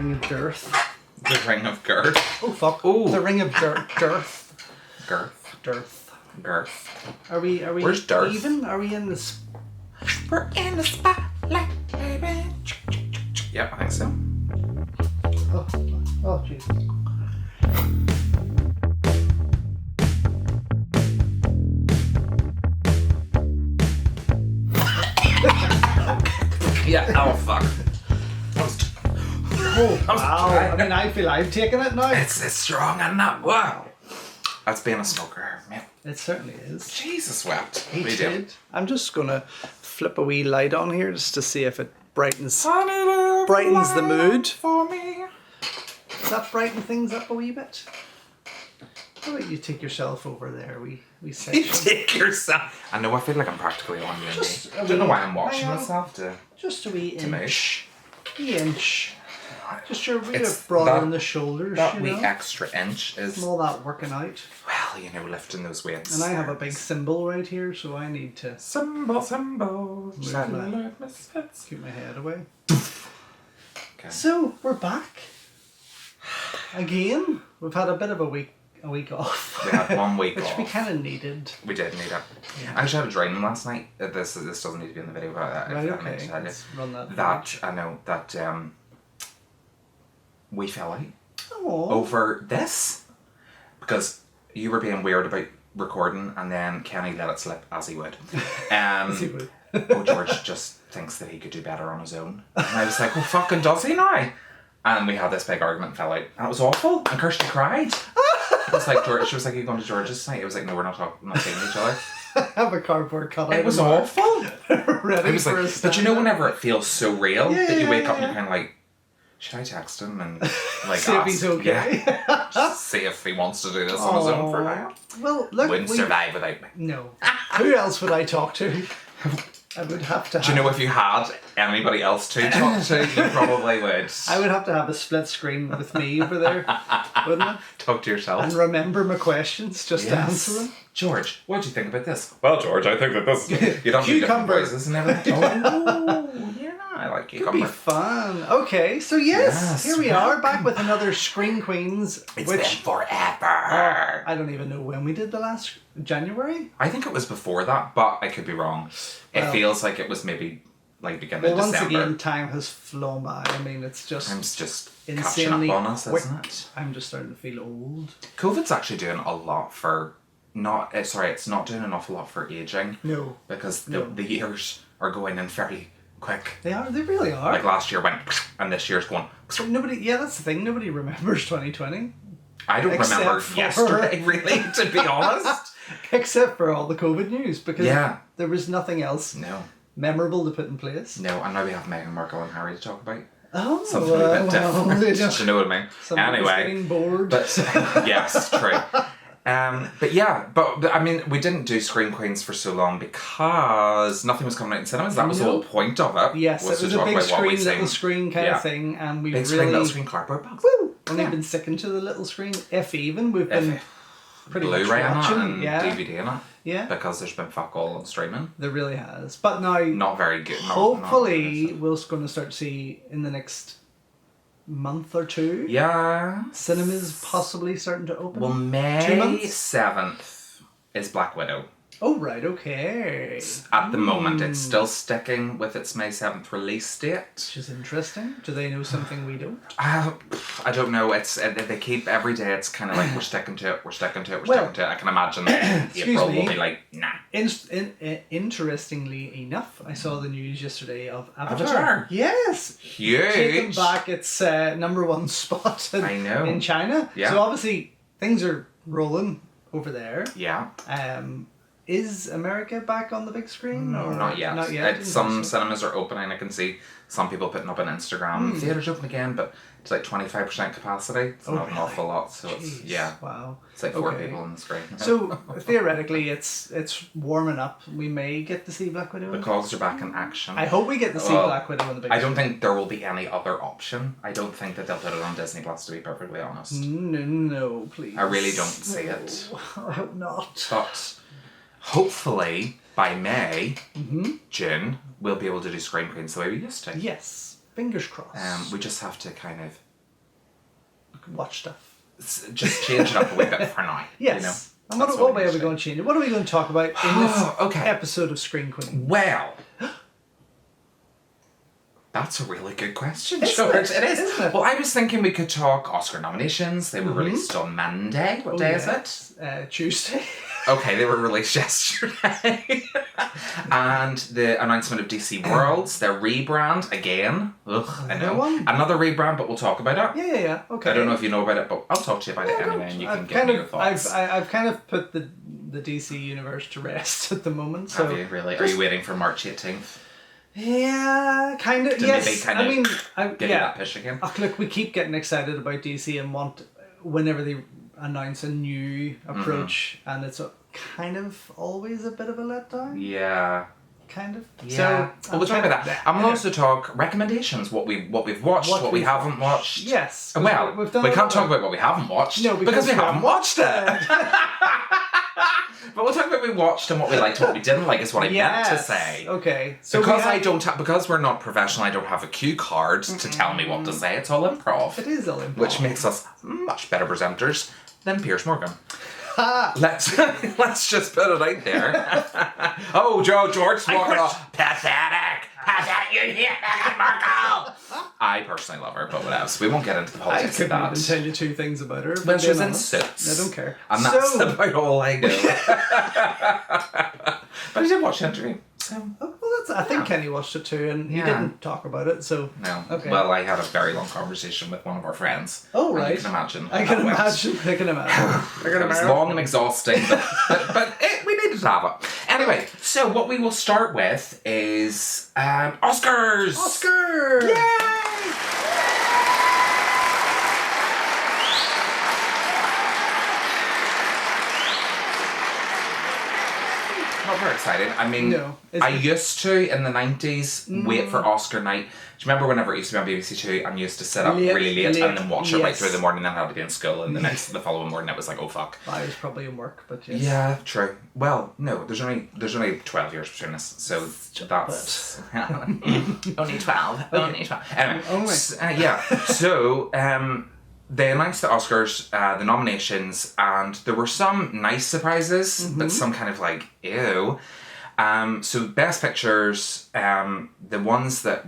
Ring of Dearth. The Ring of Girth. Oh fuck! Ooh. The Ring of Dearth. Girth. Are we? Where's Dearth? Even? Are we in the? We're in the spotlight, baby. Yep, I think so. Oh Jesus. Yeah. Oh fuck. Oh wow! I mean, I feel I've taken it now. It's strong and not wow. That's being a smoker, man. It certainly is. Jesus wept. We did. I'm just gonna flip a wee light on here just to see if it brightens the mood. For me. Does that brighten things up a wee bit? How about you take yourself over there, we section? You take yourself. I know. I feel like I'm practically on you. I don't know why I'm watching myself to. Just a wee inch. Wee inch. Just your wee It's broader that- in the shoulders. That you wee know? extra inch is. From all that working out. Well, you know, lifting those weights. And I have a big symbol right here, so I need to Symbol. keep my head away. Okay. So we're back again. We've had a bit of a week off. We had 1 week which off. we kind of needed. We did need it. I actually had a dream last night. This doesn't need to be in the video, but Right, if I may okay. tell you Let's run that. that I know that we fell out Oh. over this because you were being weird about recording, and then Kenny let it slip as he would. Oh, George just thinks that he could do better on his own, and I was like, well, fucking does he now? And we had this big argument and fell out, and it was awful. And Kirsty cried. It was like George. She was like, "Are you going to George's tonight?" It was like, "No, we're not talking. Not seeing each other." I have a cardboard cutout. It was awful. Ready I was for a like, but you know, whenever it feels so real that you wake up and yeah. you're kind of like, should I text him and like see if ask? he's okay. Yeah, just see if he wants to do this on his own for now. Well, look, Wouldn't survive without me. No. Who else would I talk to? I would have to. Do you know if you had anybody else to talk to, you probably would. I would have to have a split screen with me over there, wouldn't I? Talk to yourself. And remember my questions just to answer them. George, what do you think about this? Well, George, I think that this. You don't do different Cucumber. voices and everything. Oh, yeah, I like Could cucumber. be fun. Okay, so yes, here we are welcome. back with another Screen Queens. It's been forever. I don't even know when we did the last January. I think it was before that, but I could be wrong. It Well- feels like it was maybe like beginning Well, of once December. again, time has flown by. I mean, it's just Time's just insanely catching up on us, quick. isn't it? I'm just starting to feel old. COVID's actually doing a lot for it's not doing an awful lot for aging. No. Because No. the years are going in fairly quick. They really are. Like last year went, and this year's going. Yeah, that's the thing. Nobody remembers 2020. I don't Except remember for- yesterday, really, to be honest. Except for all the COVID news, because Yeah. there was nothing else No, memorable to put in place. and now we have Meghan Markle and Harry to talk about. Oh, Something a bit different. they just- Do you know what I mean? somebody's Anyway, getting bored. but yes, true. But I mean, we didn't do Screen Queens for so long because nothing was coming out in cinemas. That was the whole point of it. yes, it was to a talk big about what we screen, little seen. screen kind of thing, and we Big really screen, little screen, cardboard box. Woo! Only Yeah. been sticking to the little screen. If even we've been pretty much Blu-ray on it watching. and Yeah, DVD in it. yeah, Because there's been fuck all on streaming. there really has. But now, Not very good. hopefully, we're going to start to see in the next month or two. Yeah. Cinemas possibly starting to open. Well, 2 May months? 7th is Black Widow. Oh, right, okay. At the moment, it's still sticking with its May 7th release date. Which is interesting. Do they know something we don't? I don't know. They keep every day. It's kind of like we're sticking to it. We're sticking to it. We're Well, sticking to it. I can imagine that April me. will be like, nah. Interestingly enough, I saw the news yesterday of Avatar. Avatar? Yes. Huge. Taking back its number one spot I know. in China. Yeah. So obviously things are rolling over there. Yeah. Is America back on the big screen? Or Not yet. Not yet. Some cinemas are opening. I can see some people putting up on Instagram. Theaters open again, but it's like 25% capacity. It's not an awful lot. So Jeez, it's wow. It's like 4 Okay. people on the screen. So theoretically, it's warming up. We may get to see Black Widow. The cogs are back in action. I hope we get to see Well, Black Widow on the big I screen. don't think there will be any other option. I don't think that they'll put it on Disney Plus, to be perfectly honest. No, please. I really don't see it. No, I hope not. But hopefully by May, June, we'll be able to do Screen Queens the way we used to. Yes, fingers crossed. We just have to kind of watch stuff. Just change it up a wee bit for now. Yes. You know? And That's what we way are need we to going to change it? What are we going to talk about in this episode of Screen Queen? Well, that's a really good question, Isn't George. it? It is. Isn't it? Well, I was thinking we could talk Oscar nominations. They were released on Monday. What day is it? Tuesday. Okay, they were released yesterday. And the announcement of DC Worlds, their rebrand again. Ugh, I know. One? Another rebrand, but we'll talk about it. Yeah. Okay. I don't know if you know about it, but I'll talk to you about it anyway, and you can give me your thoughts. I've kind of put the DC universe to rest at the moment. So Have you really? Are you waiting for March 18th? Yeah, kind of. To Yes. maybe kind of I mean, give you that push again? Oh, look, we keep getting excited about DC and want whenever they announce a new approach, and it's kind of always a bit of a letdown. Yeah. Kind of. Yeah. So, Well, we'll talk about that. And we'll also talk recommendations, what we've watched, what we haven't watched. Yes. Well, we've done we can't talk about what we haven't watched because we haven't watched it. But we'll talk about what we watched and what we liked and what we didn't like is what I meant to say. Okay. So because we're not professional, I don't have a cue card to tell me what to say. It's all improv. It is all improv. Which makes us much better presenters than Piers Morgan. Let's just put it out there. Oh, George walking off. Pathetic. You hear Meghan Markle? I personally love her, but what else? We won't get into the I politics of couldn't that. even tell you two things about her. Well, she was in Suits. I don't care. And that's about all I know. But I did watch the interview. So. Oh, well, I think Kenny watched it too, and he didn't talk about it. So No. Okay. Well, I had a very long conversation with one of our friends. Oh, right. You can imagine. I can imagine. It was long and exhausting, but we needed to have it. Anyway, so what we will start with is Oscars! Oscar! Yay! Not very exciting. I mean, I used to in the 90s wait for Oscar night. Do you remember whenever it used to be on BBC Two and you used to sit up really late and then watch it right through the morning, then I had to be in school, and the following morning it was like, oh fuck. I was probably in work, but yes. Yeah, true. Well, no, there's only 12 years between us, so that's only 12. Okay. Only 12. Anyway, yeah. So they announced the Oscars, the nominations, and there were some nice surprises, but some kind of like, ew. So Best Pictures, the ones that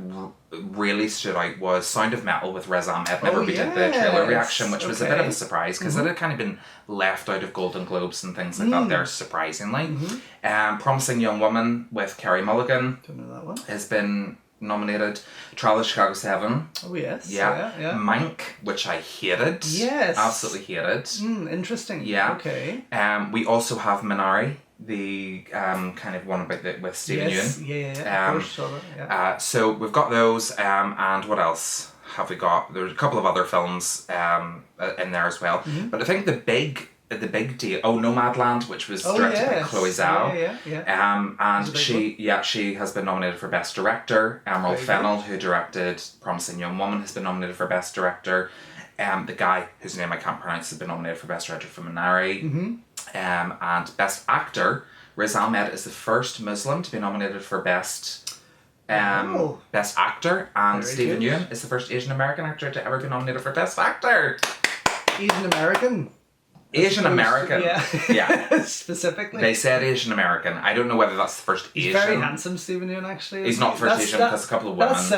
really stood out was Sound of Metal with Riz Ahmed. Whenever we did the trailer reaction, which was a bit of a surprise because it had kind of been left out of Golden Globes and things like that there, surprisingly. Promising Young Woman with Carey Mulligan Don't know that one. has been nominated. Trial of Chicago 7. Oh, yes. Yeah. Mank, which I hated. Yes. Absolutely hated. Interesting. Yeah. Okay. We also have Minari, the kind of one about with Stephen Yeun. Yeah. Of course, saw that, yeah. So we've got those, and what else have we got? There's a couple of other films in there as well. But I think the big deal. Oh, Nomadland, which was directed by Chloe Zhao. Yeah. And she has been nominated for Best Director. Emerald Fennell, who directed Promising Young Woman, has been nominated for Best Director. The guy whose name I can't pronounce has been nominated for Best Director for Minari. And Best Actor, Riz Ahmed is the first Muslim to be nominated for Best Actor, and Stephen Yeun is the first Asian American actor to ever be nominated for Best Actor. Asian American. Yeah. Specifically. They said Asian American. I don't know whether that's the first Asian. He's very handsome, Stephen Yeun, actually. He's not the first Asian because a couple of women. That's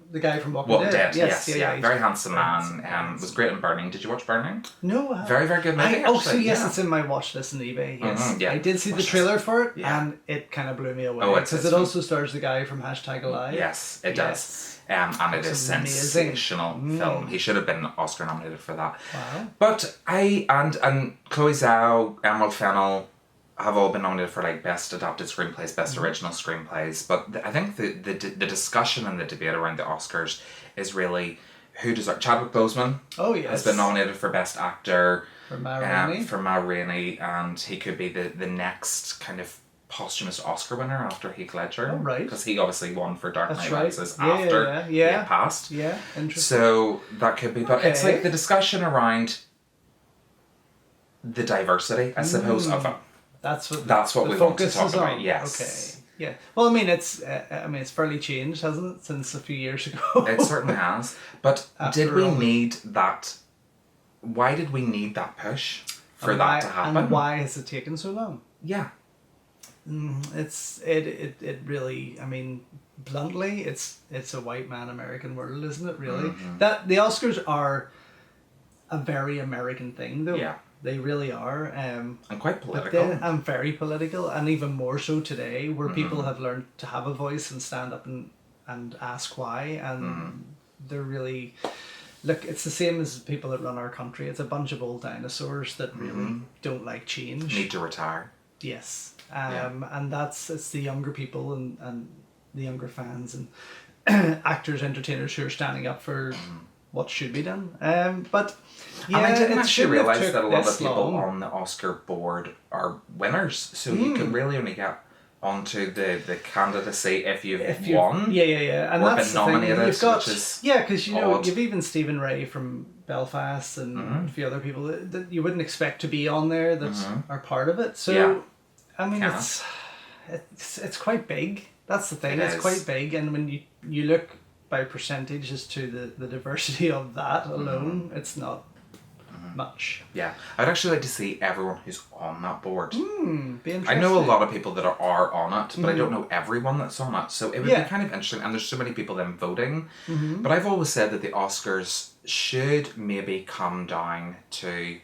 the guy from Walking Dead. Yes. Very handsome man. Was great in Burning. Did you watch Burning? No. Very, very good movie. It's in my watch list on eBay. Yes. I did see the trailer for it, and it kind of blew me away. Because it also stars the guy from #Alive. Yes, it does. And it is sensational film. He should have been Oscar nominated for that. Wow. But and Chloe Zhao, Emerald Fennell have all been nominated for like Best Adapted Screenplays, Best Original Screenplays. But I think the discussion and the debate around the Oscars is really who deserves. Chadwick Boseman has been nominated for Best Actor for Ma Rainey, and he could be the next kind of posthumous Oscar winner after Heath Ledger. Oh, right. Because he obviously won for Dark Knight Rises after he had passed. Yeah, interesting. So that could be, but it's like the discussion around the diversity, I suppose, of it. That's what we want to talk about. Yes. Okay. Yeah. Well, it's fairly changed, hasn't it, since a few years ago? It certainly has. But did we need that why did we need that push for And that why- to happen? And why has it taken so long? Yeah. It really, I mean, bluntly, it's a white man American world, isn't it? Really, Mm-hmm. that the Oscars are a very American thing, though. Yeah. They really are. And quite But political. then, and very political, and even more so today, where people Mm-hmm. have learned to have a voice and stand up and ask why, and Mm-hmm. they're really. Look, it's the same as people that run our country. It's a bunch of old dinosaurs that really don't like change. Need to retire. Yes. Yeah. And it's the younger people and the younger fans and actors, entertainers who are standing up for what should be done. But yeah, and I didn't it actually shouldn't have realise took that a lot of this people long. on the Oscar board are winners. So you can really only get onto the candidacy if you've won. Yeah. And or that's been the thing. nominated, You've got, which is because you know odd. you've even Stephen Ray from Belfast and a few other people that you wouldn't expect to be on there that are part of it. So Yeah. I mean, Yeah. it's quite big. That's the thing. It It's is. quite big, and when you look by percentages to the diversity of that alone, it's not much. Yeah. I'd actually like to see everyone who's on that board. Be interesting. I know a lot of people that are on it, but I don't know everyone that's on it. So it would Yeah. be kind of interesting. And there's so many people then voting. But I've always said that the Oscars should maybe come down to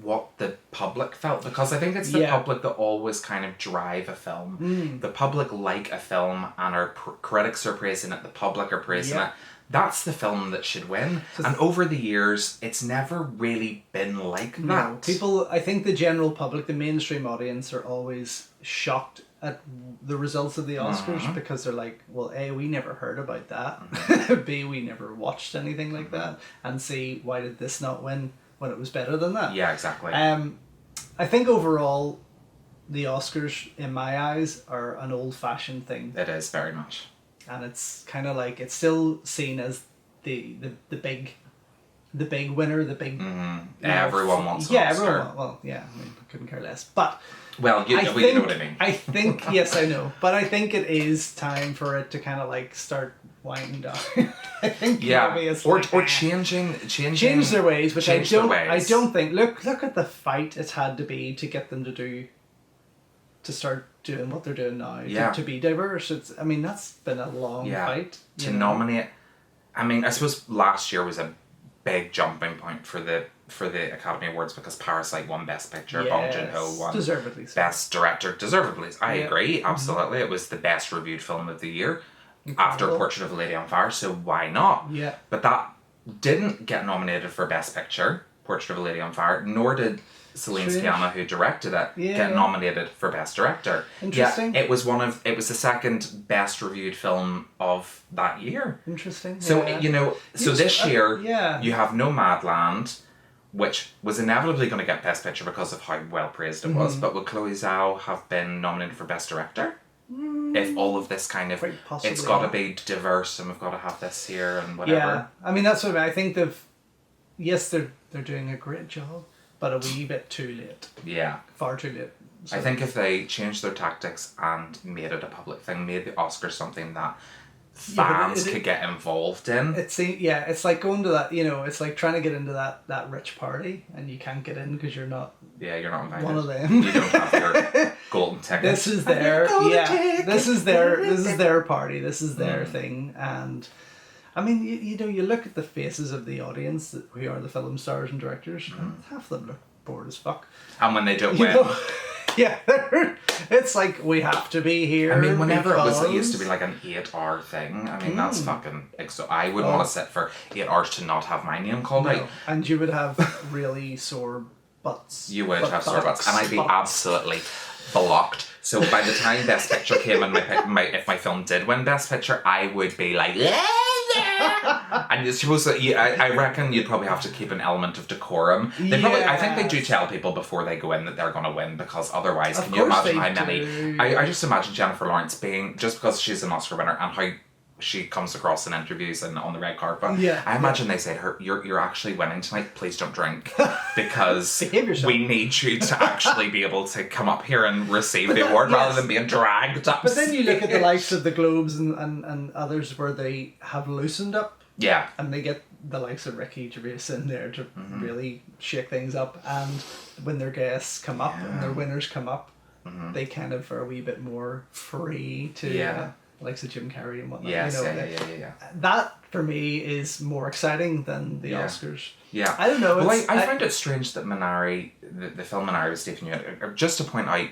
what the public felt, because I think it's the Yeah. public that always kind of drive a film. The public like a film and our critics are praising it, the public are praising Yeah. it. That's the film that should win. And over the years, it's never really been like that. No, people. I think the general public, the mainstream audience, are always shocked at the results of the Oscars because they're like, well, A, we never heard about that. B, we never watched anything like that. And C, why did this not win when it was better than that? Yeah, exactly. I think overall, the Oscars, in my eyes, are an old-fashioned thing. It is very much. And it's kind of like, it's still seen as the big winner, the big... you know, Everyone wants an yeah, Oscar. everyone. Well, yeah, I mean, I couldn't care less. But Well, you know what I mean. I think yes, I know, but I think it is time for it to kind of like start winding down. I think Yeah, maybe it's or like, changing change their ways, which change their I ways. don't think. Look at the fight it's had to be to get them to start doing what they're doing now. Yeah. To be diverse. I mean, that's been a long fight. To you know? nominate. I mean, I suppose last year was a big jumping point for the Academy Awards because Parasite won Best Picture, Bong Joon-ho won deservedly so. Best Director, deservedly. I Yeah. agree, absolutely. It was the best reviewed film of the year after Incredible. Portrait of a Lady on Fire, so why not? Yeah. But that didn't get nominated for Best Picture, Portrait of a Lady on Fire, nor did Celine Strange. Sciamma, who directed it, Yeah. get nominated for Best Director. Interesting. Yeah, it was the second best reviewed film of that year. Interesting. So yeah. so Yes, this year yeah. you have Nomadland, which was inevitably going to get Best Picture because of how well praised it was. But would Chloe Zhao have been nominated for Best Director? If all of this kind of, Quite possibly, it's got to yeah. be diverse and we've got to have this here and whatever. Yeah, I mean that's what I think. They're doing a great job, but a wee bit too late. Yeah. Far too late. So, I think if they changed their tactics and made it a public thing, made the Oscars something that Yeah, but fans could get involved in. it's like going to that. It's like trying to get into that rich party and you can't get in because you're not Yeah, you're not invited. one of them. You don't have your golden ticket. This is their This is their party. This is their thing. And I mean, you look at the faces of the audience who are the film stars and directors, and half of them look bored as fuck. And when they don't You win. know? Yeah, it's like we have to be here. I mean, whenever it used to because- be like an 8-hour thing. I mean, that's fucking. I wouldn't want to sit for 8 hours to not have my name called out. No. And you would have really sore butts. You would have sore butts, and I'd be absolutely blocked. So by the time Best Picture came and if my film did win Best Picture, I would be like, and you're supposed to. I reckon you'd probably have to keep an element of decorum. I think they do tell people before they go in that they're going to win because otherwise, can you imagine how many? I just imagine Jennifer Lawrence being, just because she's an Oscar winner and how she comes across in interviews and on the red carpet. Yeah, I imagine they say to her, "You're actually winning tonight. Please don't drink because Behave yourself." we need you to actually be able to come up here and receive the award rather than being dragged up." But then you look at the likes of the Globes and others where they have loosened up Yeah. and they get the likes of Ricky Gervais in there to really shake things up, and when their guests come up and their winners come up, they kind of are a wee bit more free to likes of Jim Carrey and whatnot. Yes, you know, yeah. That for me is more exciting than the Oscars. Yeah. I don't know. Well, I find it strange that Minari, the film Minari with Stephen Yeun, just to point out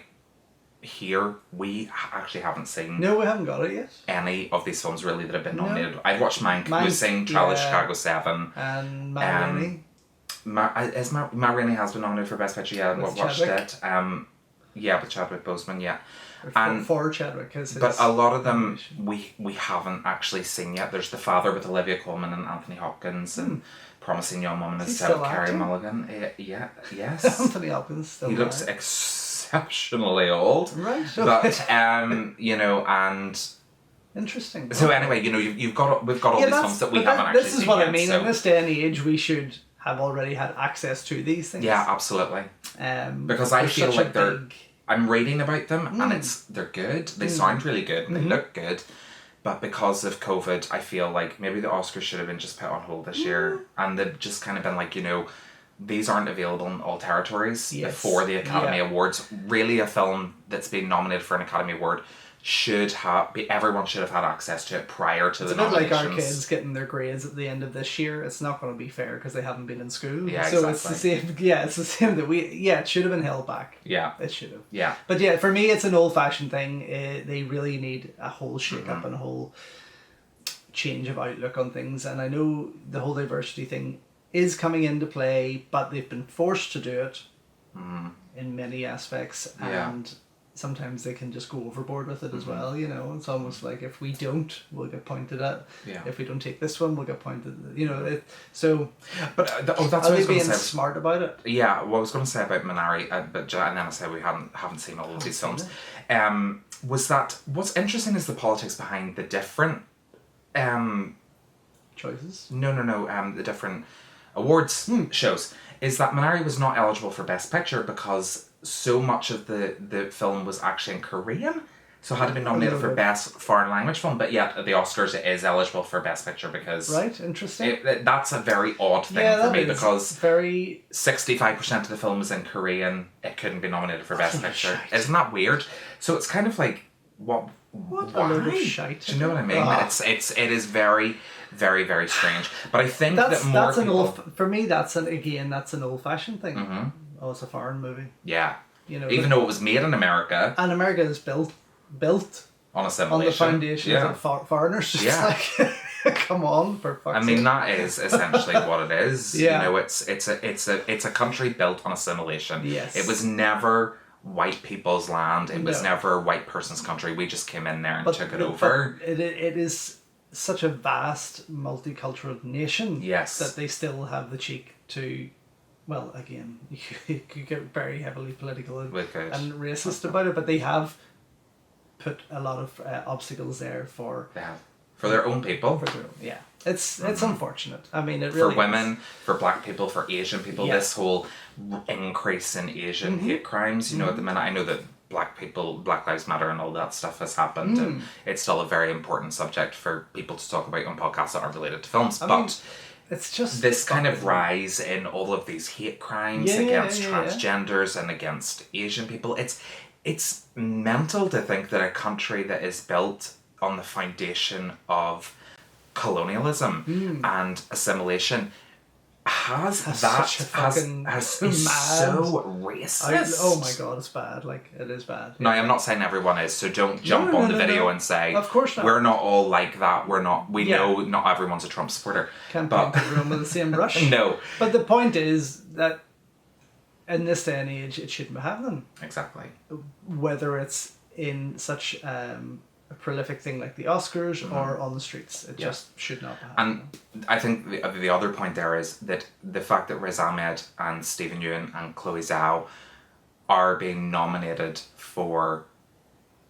here, we actually haven't seen No, we haven't got it yet. any of these films really that have been nominated. I've watched Mank, we've seen Trial of Chicago 7. And Ma Rainey. Ma Rainey has been nominated for Best Picture, yeah, and With watched Chadwick. it. Yeah, with Chadwick Boseman, yeah. And For Chadwick. but a lot of them we haven't actually seen yet. There's The Father with Olivia Colman and Anthony Hopkins and Promising Young Woman instead of Carey Mulligan. Yes. Anthony Hopkins still He looks exceptionally old. Right. Okay. But you know, and interesting. so anyway, you know, we've got all these films that we haven't actually seen. This is what yet, I mean. so. In this day and age, we should have already had access to these things. Yeah, absolutely. Because I they're feel such like a they're. big- I'm reading about them and they're good. They sound really good and they look good. But because of COVID, I feel like maybe the Oscars should have been just put on hold this year. And they've just kind of been like, you know, these aren't available in all territories before the Academy Awards. Really, a film that's been nominated for an Academy Award everyone should have had access to it prior to the nominations. It's a bit like our kids getting their grades at the end of this year. It's not going to be fair because they haven't been in school. Yeah, so exactly. it's the same. Yeah, it's the same that it should have been held back. Yeah. It should have. Yeah. But yeah, for me, it's an old-fashioned thing. They really need a whole shake-up and a whole change of outlook on things. And I know the whole diversity thing is coming into play, but they've been forced to do it in many aspects. And sometimes they can just go overboard with it as well, you know. It's almost like if we don't, we'll get pointed at. Yeah. If we don't take this one, we'll get pointed at, you know. So, but that's what I are they was going being to say. smart about it? Yeah, what I was going to say about Minari, and then I said we haven't seen all of these films. Was that what's interesting is the politics behind the different Choices? No. The different awards shows is that Minari was not eligible for Best Picture because so much of the film was actually in Korean, so it had to be nominated for Best Foreign Language Film. But yet at the Oscars, it is eligible for Best Picture because interesting. That's a very odd thing for me because 65% of the film is in Korean. It couldn't be nominated for Best Picture. Isn't that weird? So it's kind of like what why? a load of shite. Do you know what I mean? It is very, very, very strange. But I think that more people... for me, that's an old-fashioned thing. Oh, it's a foreign movie. Yeah. You know, even though it was made in America. And America is built on assimilation. On the foundations of foreigners. Just like, come on, for fuck's sake. That is essentially what it is. Yeah. You know, it's a country built on assimilation. Yes. It was never white people's land. It was never a white person's country. We just came in there and took it over. But it is such a vast multicultural nation that they still have the cheek to, well, again, you could get very heavily political and racist about it, but they have put a lot of obstacles there for their own people. It's unfortunate. I mean, it really for women, for black people, for Asian people. This whole increase in Asian hate crimes. You know, at the minute, I know that Black Lives Matter and all that stuff has happened, and it's still a very important subject for people to talk about on podcasts that aren't related to films. I mean, it's just this kind of rise in all of these hate crimes against transgenders and against Asian people. It's mental to think that a country that is built on the foundation of colonialism and assimilation has been so racist. Oh my god, it's bad. Like, it is bad. No, I'm not saying everyone is, so don't jump on the video and say, of course not. We're not all like that. We know not everyone's a Trump supporter. Can't paint everyone with the same brush. No. But the point is that in this day and age, it shouldn't be happening. Exactly. Whether it's in such a prolific thing like the Oscars or on the streets. It just should not be happening. And I think the other point there is that the fact that Riz Ahmed and Stephen Yeun and Chloe Zhao are being nominated for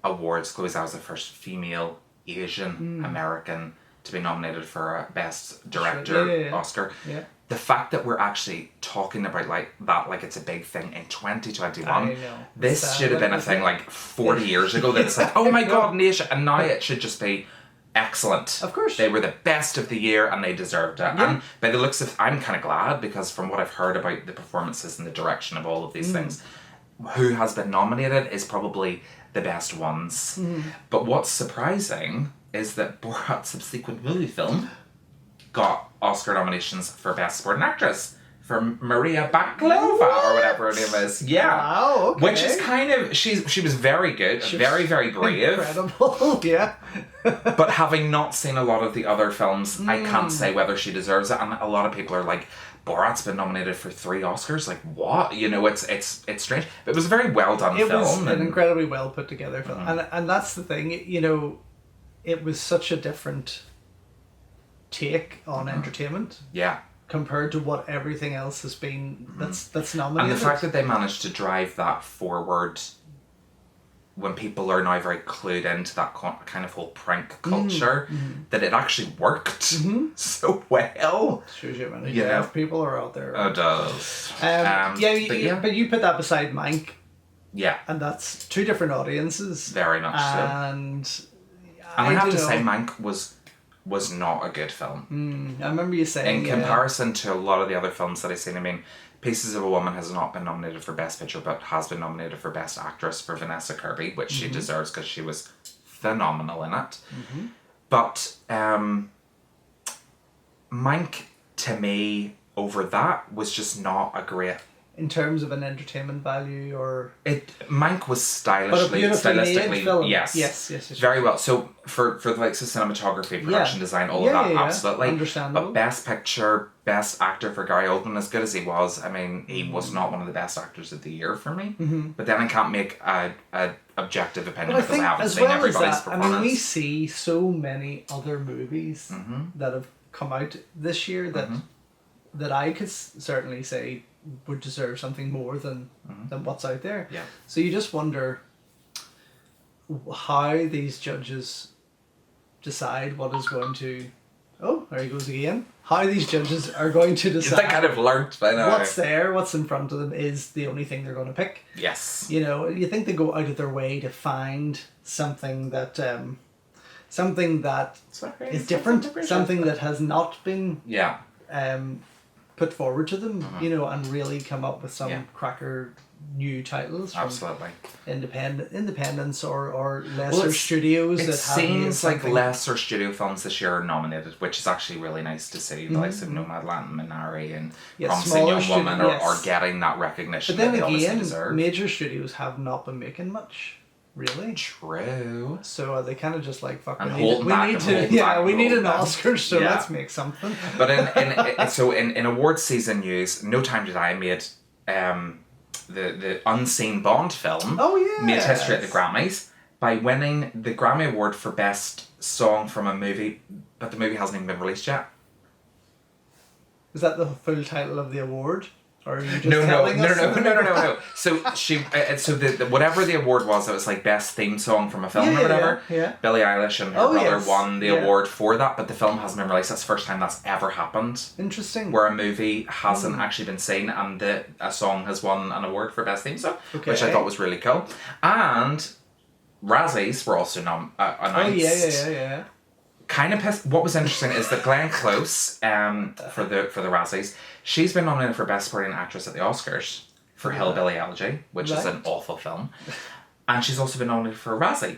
awards. Chloe Zhao is the first female Asian American to be nominated for a Best Director Oscar. Yeah. The fact that we're actually talking about like it's a big thing in 2021. This should have been a thing like 40 years ago. That it's like, oh my god, nation, and now it should just be excellent. Of course. They were the best of the year and they deserved it. Yeah. And by the looks of, I'm kind of glad because from what I've heard about the performances and the direction of all of these things, who has been nominated is probably the best ones. But what's surprising is that Borat's subsequent movie film got Oscar nominations for Best Supporting Actress for Maria Bakalova or whatever her name is. Yeah. Wow, okay. Which is kind of, she was very good, very, very brave. Incredible, yeah. But having not seen a lot of the other films, I can't say whether she deserves it. And a lot of people are like, Borat's been nominated for 3 Oscars. Like, what? You know, it's strange. But it was a very well done film. It was an incredibly well put together film. And that's the thing, you know, it was such a different take on entertainment. Yeah. Compared to what everything else has been that's nominated. And the fact that they managed to drive that forward when people are now very clued into that kind of whole prank culture, that it actually worked so well. Shows you how many deaf people are out there. It does. But you put that beside Mank. Yeah. And that's 2 different audiences. Very much so. And I have to say Mank was not a good film. I remember you saying... In comparison to a lot of the other films that I've seen, I mean, Pieces of a Woman has not been nominated for Best Picture, but has been nominated for Best Actress for Vanessa Kirby, which she deserves because she was phenomenal in it. But Mank, to me, over that, was just not a great... In terms of an entertainment value, or... Mank was stylistically, yes. Very well. So for the likes of cinematography, production design, all of that, absolutely. Understandable. But Best Picture, Best Actor for Gary Oldman, as good as he was, I mean, he was not one of the best actors of the year for me. But then I can't make a objective opinion because I haven't seen everybody's performance. I mean, we see so many other movies that have come out this year that I could certainly say would deserve something more than what's out there. Yeah. So you just wonder how these judges decide what is going to... Oh, there he goes again. How these judges are going to decide... They kind of learnt by now. What's there, what's in front of them is the only thing they're going to pick. Yes. You know, you think they go out of their way to find something that... is different. Something that has not been... Yeah. Put forward to them, you know, and really come up with some cracker new titles from absolutely independents or lesser studios. It seems like lesser studio films this year are nominated, which is actually really nice to see. The likes of Nomadland, Minari, and Promising Young Woman are getting that recognition. But then that they again, major studios have not been making much. Really? True. So they kind of just like, fuck, we need an Oscar, so let's make something. But in awards season news, No Time to Die made the unseen Bond film made history at the Grammys by winning the Grammy Award for Best Song from a Movie, but the movie hasn't even been released yet. Is that the full title of the award? Or are you just No. So the whatever the award was, it was like best theme song from a film or whatever. Yeah. Billie Eilish and her brother won the award for that, but the film hasn't been released. That's the first time that's ever happened. Interesting. Where a movie hasn't actually been seen and a song has won an award for best theme song, which I thought was really cool. And Razzies were also announced. Oh yeah. Kind of pissed. What was interesting is that Glenn Close, for the Razzies, she's been nominated for Best Supporting Actress at the Oscars for Hillbilly Elegy, which is an awful film, and she's also been nominated for a Razzie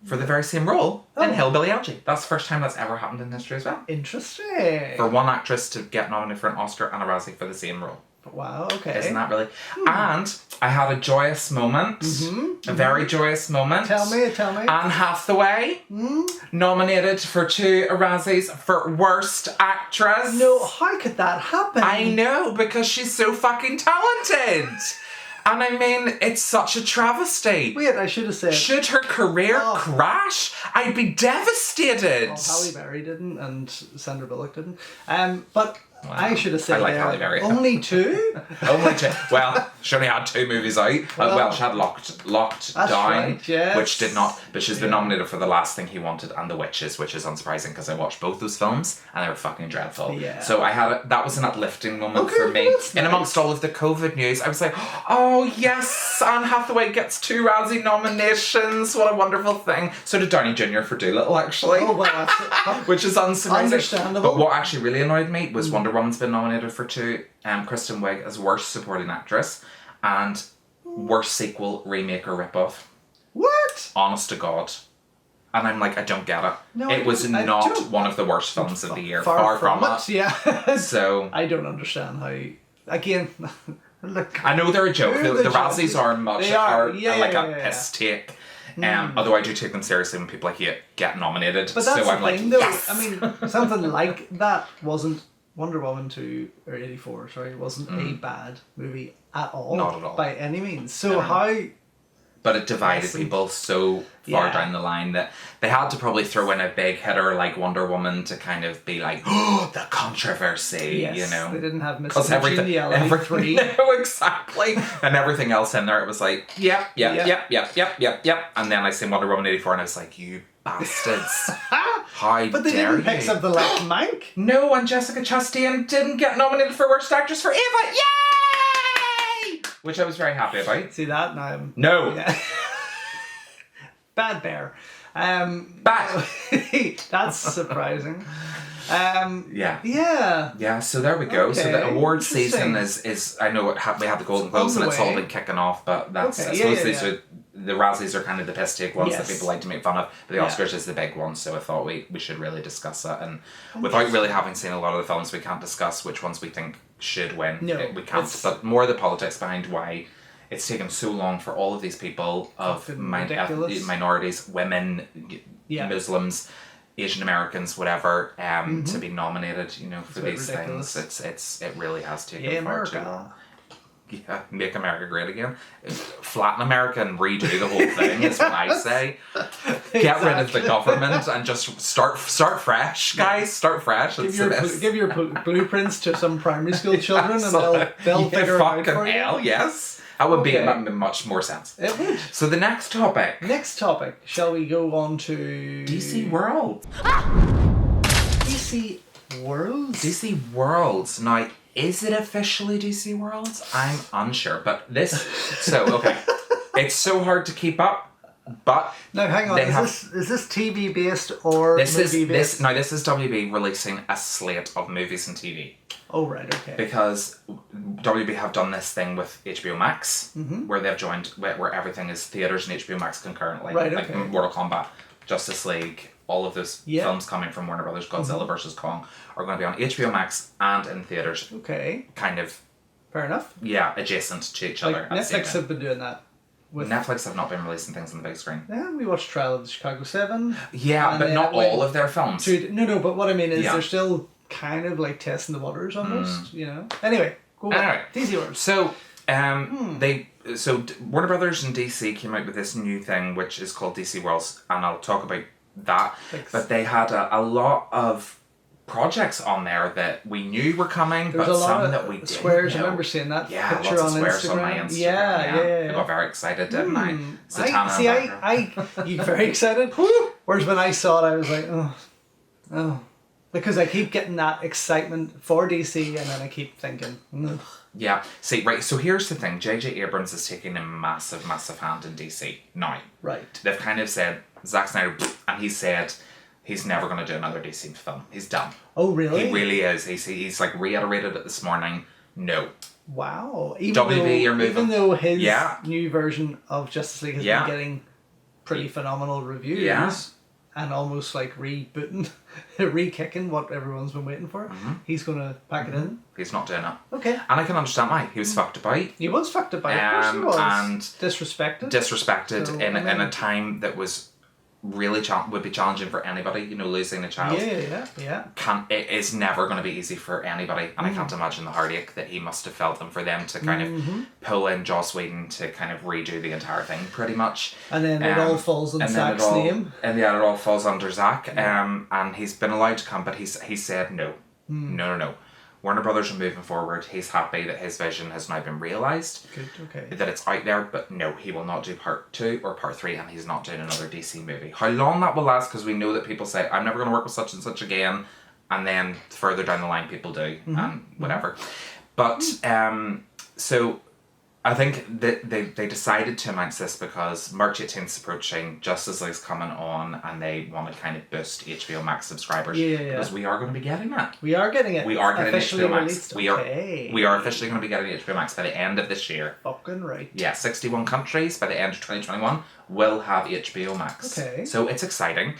for the very same role in Hillbilly Elegy. That's the first time that's ever happened in history as well. Interesting. For one actress to get nominated for an Oscar and a Razzie for the same role. Wow, okay. Isn't that really? And I had a joyous moment. A very joyous moment. Tell me. Anne Hathaway, nominated for 2 Razzies for Worst Actress. No, how could that happen? I know, because she's so fucking talented. And I mean, it's such a travesty. Wait, I should have said... Should her career crash? I'd be devastated. Well, Halle Berry didn't, and Sandra Bullock didn't. But Wow. I should have said I like Halle Berry. only 2? Only 2. Well, she only had 2 movies out. Well, she had Locked Down, right, yes. which did not. But she's been nominated for The Last Thing He Wanted and The Witches, which is unsurprising because I watched both those films and they were fucking dreadful. Yeah. So that was an uplifting moment Okay, for me. that's In nice. amongst all of the COVID news, I was like, oh yes, Anne Hathaway gets 2 Razzie nominations. What a wonderful thing. So did Downey Jr. for Dolittle, actually. Oh, well, that's Which is unsurprising. Understandable. But what actually really annoyed me was Wonder Woman's been nominated for 2. Kristen Wiig as Worst Supporting Actress and Worst Sequel, Remake or Ripoff. What? Honest to God. And I'm like, I don't get it. No, it was I not don't. one of the worst films of the year. Far Far from it. it. Yeah. So I don't understand how. Again, look. I know they're a joke. They're The the Razzies joke. are much They are. like Yeah. a piss take. Although I do take them seriously when people I hate get nominated. But that's so I'm the like, thing, though. yes! I mean, something like that wasn't Wonder Woman 2 or 84. Sorry, it wasn't a bad movie at all. Not at all. By any means. So No. how? But it divided people so far Yeah. down the line that they had to probably throw in a big hitter like Wonder Woman to kind of be like, oh, the controversy, Yes, you know. they didn't have Miss Because everything, Congeniality 3. no, exactly. And everything else in there, it was like, yep. And then I seen Wonder Woman 84 and I was like, you bastards. How But they dare didn't pick you? up the left Mank. No, and Jessica Chastain didn't get nominated for Worst Actress for Ava. Yay! Which I was very happy about. See that now? No. Yeah. Bad Bear. Bad. That's surprising. Yeah. Yeah. Yeah, so there we go. So the Okay, award interesting. season is I know we had the Golden Globes on and the it's all way. been kicking off, but that's Okay, I yeah, suppose yeah, these yeah. are the Razzies are kind of the piss take ones that Yes. people like to make fun of, but the Yeah. Oscars is the big one, so I thought we should really discuss it. And without really having seen a lot of the films, we can't discuss which ones we think should win. No, We can't. it's- But more the politics behind why it's taken so long for all of these people of Fucking ridiculous. minorities, women, Yeah. Muslims, Asian Americans, whatever, to be nominated, you know, for bit these ridiculous. things. It really has taken Yeah, far too America. long. Yeah, make America great again. Flatten America and redo the whole thing is what I say. Get rid of the government and just start fresh, guys. Start fresh. Give your blueprints to some primary school children and they'll figure it out fucking for you. hell, yes. That would Okay. be much more sense. It would. So the next topic, Next topic. Shall we go on to DC World. DC Worlds? DC Worlds. Now, is it officially DC Worlds? I'm unsure, but okay. It's so hard to keep up, but Now hang on, they is this TV based or this movie is based? this is WB releasing a slate of movies and TV. Oh right, okay. Because WB have done this thing with HBO Max, where they've joined, where everything is theaters and HBO Max concurrently. Right, like okay. Mortal Kombat, Justice League, all of those Yeah. films coming from Warner Brothers, Godzilla vs. Kong, are going to be on HBO Max and in theaters, Okay, kind of, fair enough. adjacent to each Like other. at the same Netflix time. have been doing that. With Netflix have not been releasing things on the big screen. yeah, we watched Trial of the Chicago 7. Yeah, And but then not went all of their films. No, but what I mean is Yeah. they're still kind of like testing the waters almost, you know. Anyway, go on. Anyway. DC Worlds. So, Warner Brothers and DC came out with this new thing which is called DC Worlds, and I'll talk about that. Thanks. But they had a lot of projects on there that we knew were coming, There's but a lot some of that we didn't squares. I know. remember seeing that Yeah, picture lots on of squares Instagram. on my Instagram. Yeah. I got very excited, didn't I? Zatanna I you very excited? Whereas when I saw it, I was like, oh, because I keep getting that excitement for DC, and then I keep thinking, ugh. Yeah. See, right, so here's the thing. J.J. Abrams is taking a massive, massive hand in DC now. Right. They've kind of said, Zack Snyder, and he said he's never going to do another DC film. He's done. Oh, really? He really is. He's like reiterated it this morning. No. Wow. WB, you're moving. Even though his Yeah. new version of Justice League has Yeah. been getting pretty phenomenal reviews, Yeah. and almost like rebooting, re-kicking what everyone's been waiting for, he's going to pack it in. He's not doing it. Okay. And I can understand why. He was fucked about. He was fucked up by it, of course he was. And disrespected. Disrespected So, in I mean- a time that was really would be challenging for anybody, you know, losing a child. Yeah. It is never going to be easy for anybody, and I can't imagine the heartache that he must have felt, and for them to kind of pull in Joss Whedon to kind of redo the entire thing, pretty much. And then it all falls on and then Zack's name. And yeah, it all falls under Zack. And he's been allowed to come, but he said no. No. Warner Brothers are moving forward. He's happy that his vision has now been realised. Good, okay. That it's out there, but no, he will not do part 2 or part 3, and he's not doing another DC movie. How long that will last, because we know that people say, I'm never going to work with such and such again, and then further down the line people do, and whatever. But, so I think that they decided to announce this because March 18th is approaching, Justice League's coming on, and they want to kind of boost HBO Max subscribers. Yeah. Because we are going to be getting that. We are getting it. We are getting officially HBO Max. released. We are officially going to be getting HBO Max by the end of this year. Fucking right. Yeah, 61 countries by the end of 2021 will have HBO Max. Okay. So it's exciting.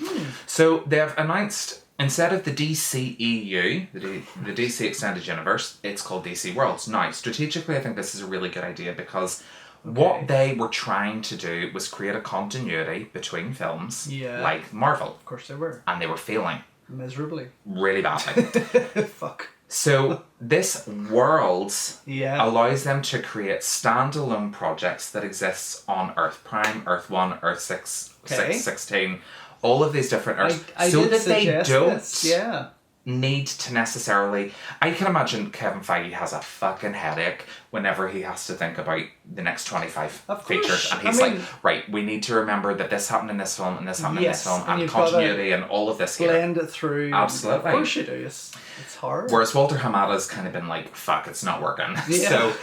So they've announced, instead of the DCEU, the DC Extended Universe, it's called DC Worlds. Now, strategically, I think this is a really good idea because what they were trying to do was create a continuity between films like Marvel. Of course they were. And they were failing. Miserably. Really badly. Fuck. So this Worlds Yeah. allows them to create standalone projects that exists on Earth Prime, Earth 1, Earth 6, Okay. 16, all of these different Earths. I so did that they suggest don't this. Yeah. need to necessarily... I can imagine Kevin Feige has a fucking headache whenever he has to think about the next 25 Of course. features. And he's like, right, we need to remember that this happened in this film and this happened in this film and and you've continuity and all of this here. Blend it through. Absolutely. Of course you do. It's hard. Whereas Walter Hamada's kind of been like, fuck, it's not working. Yeah. So,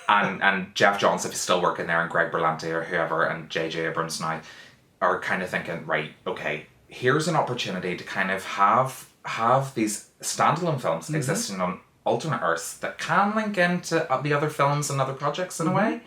and Jeff Johns, if he's still working there, and Greg Berlanti or whoever, and J.J. Abrams now, are kind of thinking, right, okay, here's an opportunity to kind of have these standalone films existing on alternate Earths that can link into the other films and other projects in a way,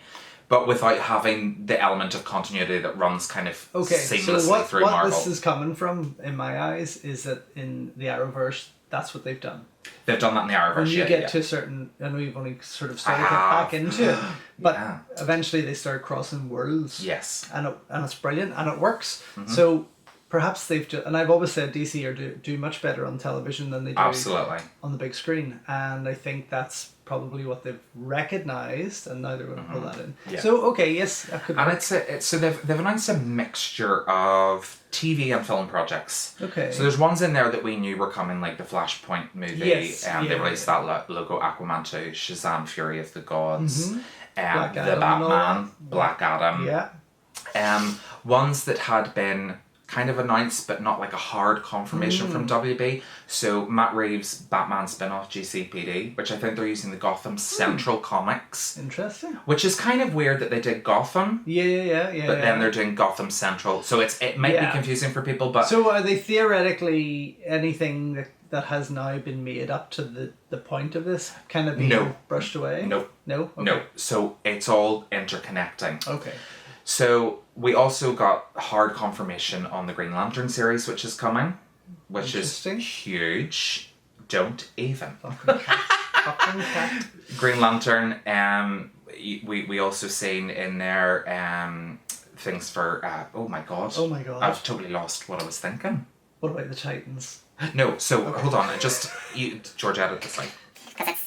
but without having the element of continuity that runs kind of seamlessly through what Marvel. This is coming from, in my eyes, is that in the Arrowverse, that's what they've done. They've done that in the Arrowverse. When you get to a certain, I know you've only sort of started to get back into it, but eventually they start crossing worlds. Yes. And it's brilliant and it works. So perhaps and I've always said DC do much better on television than they do on the big screen, and I think that's probably what they've recognised, and now they're going to pull that in. Yeah. So okay, yes, that could. And so they've announced a mixture of TV and film projects. Okay. So there's ones in there that we knew were coming, like the Flashpoint movie. Yes. They released that logo, Aquaman 2, Shazam: Fury of the Gods, the Batman, Black Adam. Yeah. Ones that had been kind of announced but not like a hard confirmation from WB. So Matt Reeves' Batman spin-off GCPD, which I think they're using the Gotham Central comics. Interesting. Which is kind of weird that they did Gotham. Yeah. But then they're doing Gotham Central. So it might be confusing for people, but... So are they theoretically anything that has now been made up to the point of this kind of being brushed away? No. Okay. No. So it's all interconnecting. Okay. So we also got hard confirmation on the Green Lantern series, which is coming, which is huge. Don't even. Fucking cat. Green Lantern. We also seen in there things for. Oh my god. I've totally lost what I was thinking. What about the Titans? No. So hold on. George added this like. Because it's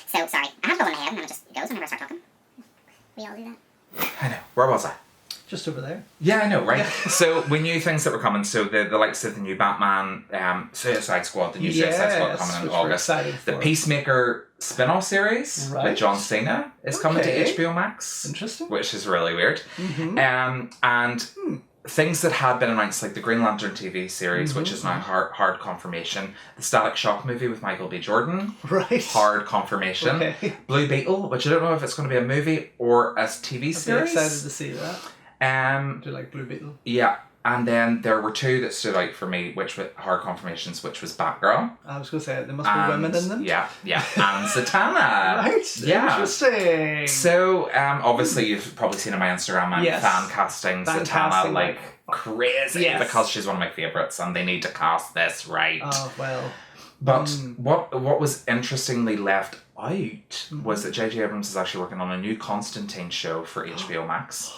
so sorry. I have to go in my head and then it just goes whenever I start talking. We all do that. I know. Where was I? Just over there. Yeah, I know, right? So we knew things that were coming. So the likes of the new Batman, Suicide Squad, the new Suicide Squad coming in August. The Peacemaker spin-off series with John Cena is coming to HBO Max. Interesting. Which is really weird. And things that had been announced, like the Green Lantern TV series, which is now hard confirmation. The Static Shock movie with Michael B. Jordan. Right. Hard confirmation. Okay. Blue Beetle, which I don't know if it's going to be a movie or a TV series. I'm excited to see that. Do you like Blue Beetle? Yeah. And then there were two that stood out for me, which were hard confirmations, which was Batgirl. I was going to say, there must be women in them. Yeah. And Zatanna. Right. Yeah. Interesting. So, obviously you've probably seen on my Instagram, I'm fan casting Zatanna like crazy because she's one of my favourites and they need to cast this right. Oh, well. But what was interestingly left out was that J.J. Abrams is actually working on a new Constantine show for HBO Max.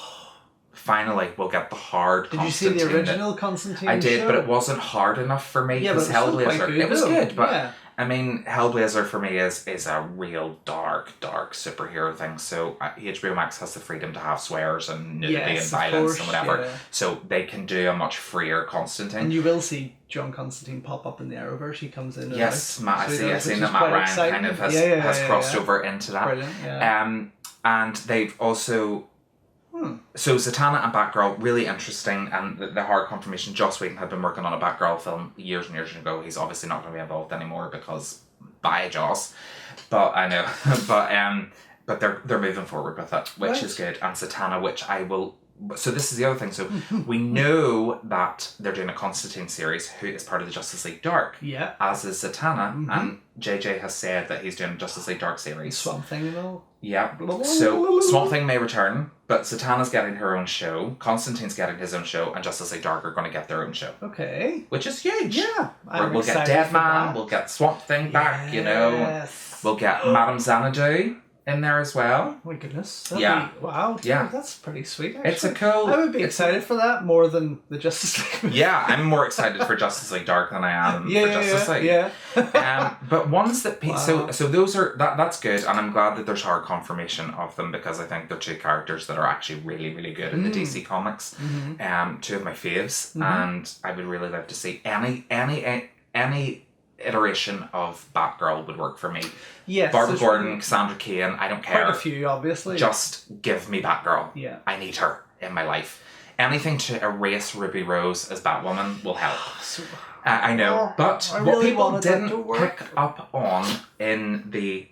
finally we'll get the hard Did you see Constantine. the original Constantine I did, show? but it wasn't hard enough for me Yeah, because but it was still quite Hellblazer. good, It was though. good, but Yeah. I mean, Hellblazer for me is a real dark superhero thing. So HBO Max has the freedom to have swears and nudity and Yes, of violence course, and whatever. yeah. So they can do a much freer Constantine. And you will see John Constantine pop up in the Arrowverse. He comes in. Yes, and Matt. out. I've So he does, seen which that is Matt quite Ryan exciting. kind of has Yeah, crossed over into that. Brilliant. Yeah. And they've also. So Zatanna and Batgirl, really interesting, and the hard confirmation. Joss Whedon had been working on a Batgirl film years and years ago. He's obviously not going to be involved anymore because bye Joss. But I know, but they're moving forward with it, which is good. And Zatanna, which I will. So this is the other thing. So we know that they're doing a Constantine series, who is part of the Justice League Dark. Yeah. As is Zatanna, and JJ has said that he's doing a Justice League Dark series. Swamp Thing and all. Yeah. So Swamp Thing may return, but Zatanna's getting her own show, Constantine's getting his own show, and Justice League Dark are going to get their own show. Okay. Which is huge. Yeah. We'll get Deadman, we'll get Swamp Thing back, you know. Yes. We'll get Madame Xanadu in there as well. Oh my goodness. Wow. Yeah. That's pretty sweet, actually. It's a cool... I would be excited for that more than the Justice League. Yeah, I'm more excited for Justice League Dark than I am for Justice League. Yeah. But ones that... So those are... That's good, and I'm glad that there's hard confirmation of them, because I think they're two characters that are actually really, really good in the DC comics. Two of my faves, and I would really love to see any iteration of Batgirl would work for me. Yes. Barbara Gordon, Cassandra Cain, I don't care. Quite a few, obviously. Just give me Batgirl. Yeah. I need her in my life. Anything to erase Ruby Rose as Batwoman will help. I know, but what people didn't pick up on in the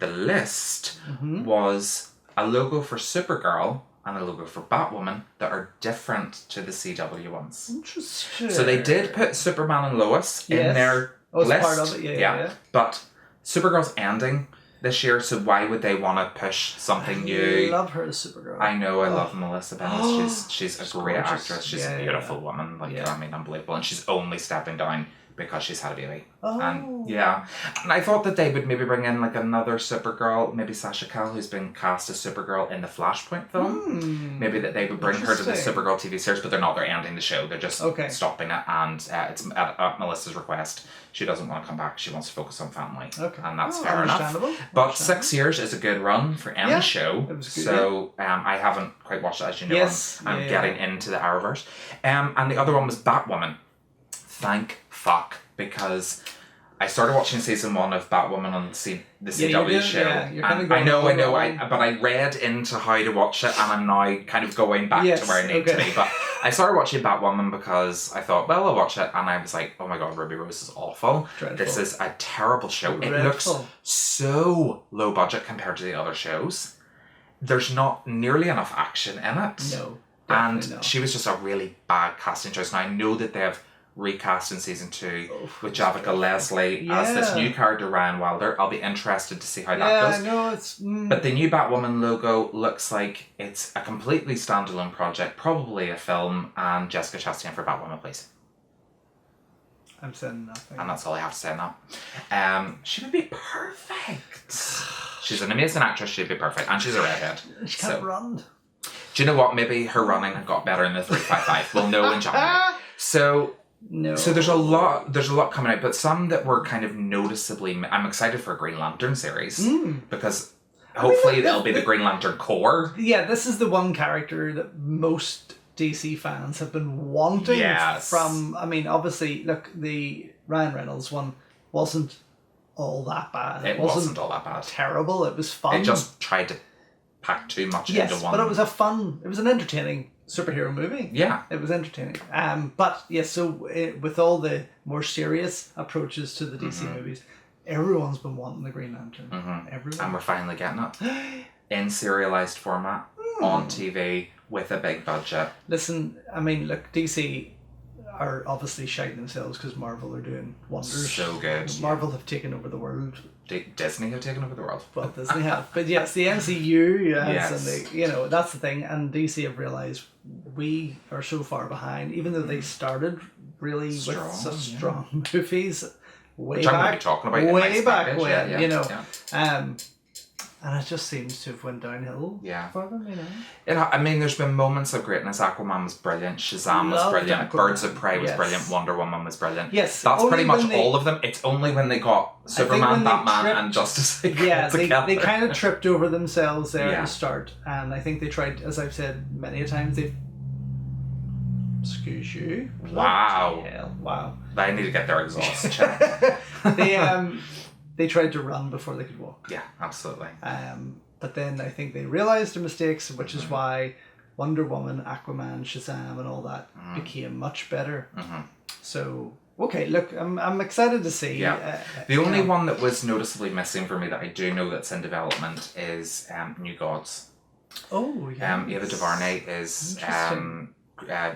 list was a logo for Supergirl and a logo for Batwoman that are different to the CW ones. Interesting. So they did put Superman and Lois in their list. Part of it, yeah. But Supergirl's ending this year, so why would they want to push something new? I love her as Supergirl. I know, I love Melissa Benoist. She's a great gorgeous. actress. She's a beautiful woman. I mean, unbelievable. And she's only stepping down because she's had a baby. And and I thought that they would maybe bring in like another Supergirl, maybe Sasha Calle, who's been cast as Supergirl in the Flashpoint film. Maybe that they would bring her to the Supergirl TV series, but they're not. They're ending the show. They're just stopping it, and it's at Melissa's request. She doesn't want to come back. She wants to focus on family, and that's fair enough. But 6 years is a good run for any show. It was good, so I haven't quite watched it, as you know. I'm getting into the Arrowverse. And the other one was Batwoman. Thank fuck, because I started watching season 1 of Batwoman on the CW show. And I know, but I read into how to watch it, and I'm now kind of going back to where I need to be. But I started watching Batwoman because I thought, well, I'll watch it, and I was like, oh my god, Ruby Rose is awful. Dreadful. This is a terrible show. Dreadful. It looks so low budget compared to the other shows. There's not nearly enough action in it. No. And she was just a really bad casting choice. Now I know that they have recast in season 2 with Javicia Leslie as this new character, Ryan Wilder. I'll be interested to see how that goes. I know it's. But the new Batwoman logo looks like it's a completely standalone project, probably a film, and Jessica Chastain for Batwoman, please. I'm saying nothing. And that's all I have to say on that. She would be perfect. She's an amazing actress. She'd be perfect, and she's a redhead. She can't run. Do you know what? Maybe her running got better in the 355. We'll know in January. So there's a lot coming out, but some that were kind of noticeably. I'm excited for a Green Lantern series because hopefully it'll be the Green Lantern core. Yeah, this is the one character that most DC fans have been wanting from. I mean, obviously, look, the Ryan Reynolds one wasn't all that bad. It wasn't all that bad. Terrible. It was fun. It just tried to pack too much into one. But it was an entertaining superhero movie. Yeah. It was entertaining. But yes, so with all the more serious approaches to the DC movies, everyone's been wanting the Green Lantern. Everyone. And we're finally getting it in serialized format on TV with a big budget. Listen, I mean, look, DC are obviously shouting themselves because Marvel are doing wonders. So good. Marvel have taken over the world. Disney have taken over the world. Well, Disney have. But yes, the MCU, and that's the thing. And DC have realised we are so far behind, even though they started really with such strong movies way back. Talking about way back when, you know. And it just seems to have went downhill for them, you know. I mean, there's been moments of greatness. Aquaman was brilliant. Shazam was brilliant. Aquaman. Birds of Prey was brilliant. Wonder Woman was brilliant. Yes. That's pretty much all of them. It's only when they got Superman, Batman, and Justice League together. They kind of tripped over themselves there at the start. And I think they tried, as I've said many a times, excuse you. Wow. Wow. I need to get their exhaust checked. They tried to run before they could walk. Yeah, absolutely. But then I think they realised their mistakes, which is why Wonder Woman, Aquaman, Shazam, and all that became much better. So, okay, look, I'm excited to see. Yeah. The only one that was noticeably missing for me that I do know that's in development is New Gods. Oh, yeah. Ava DuVernay is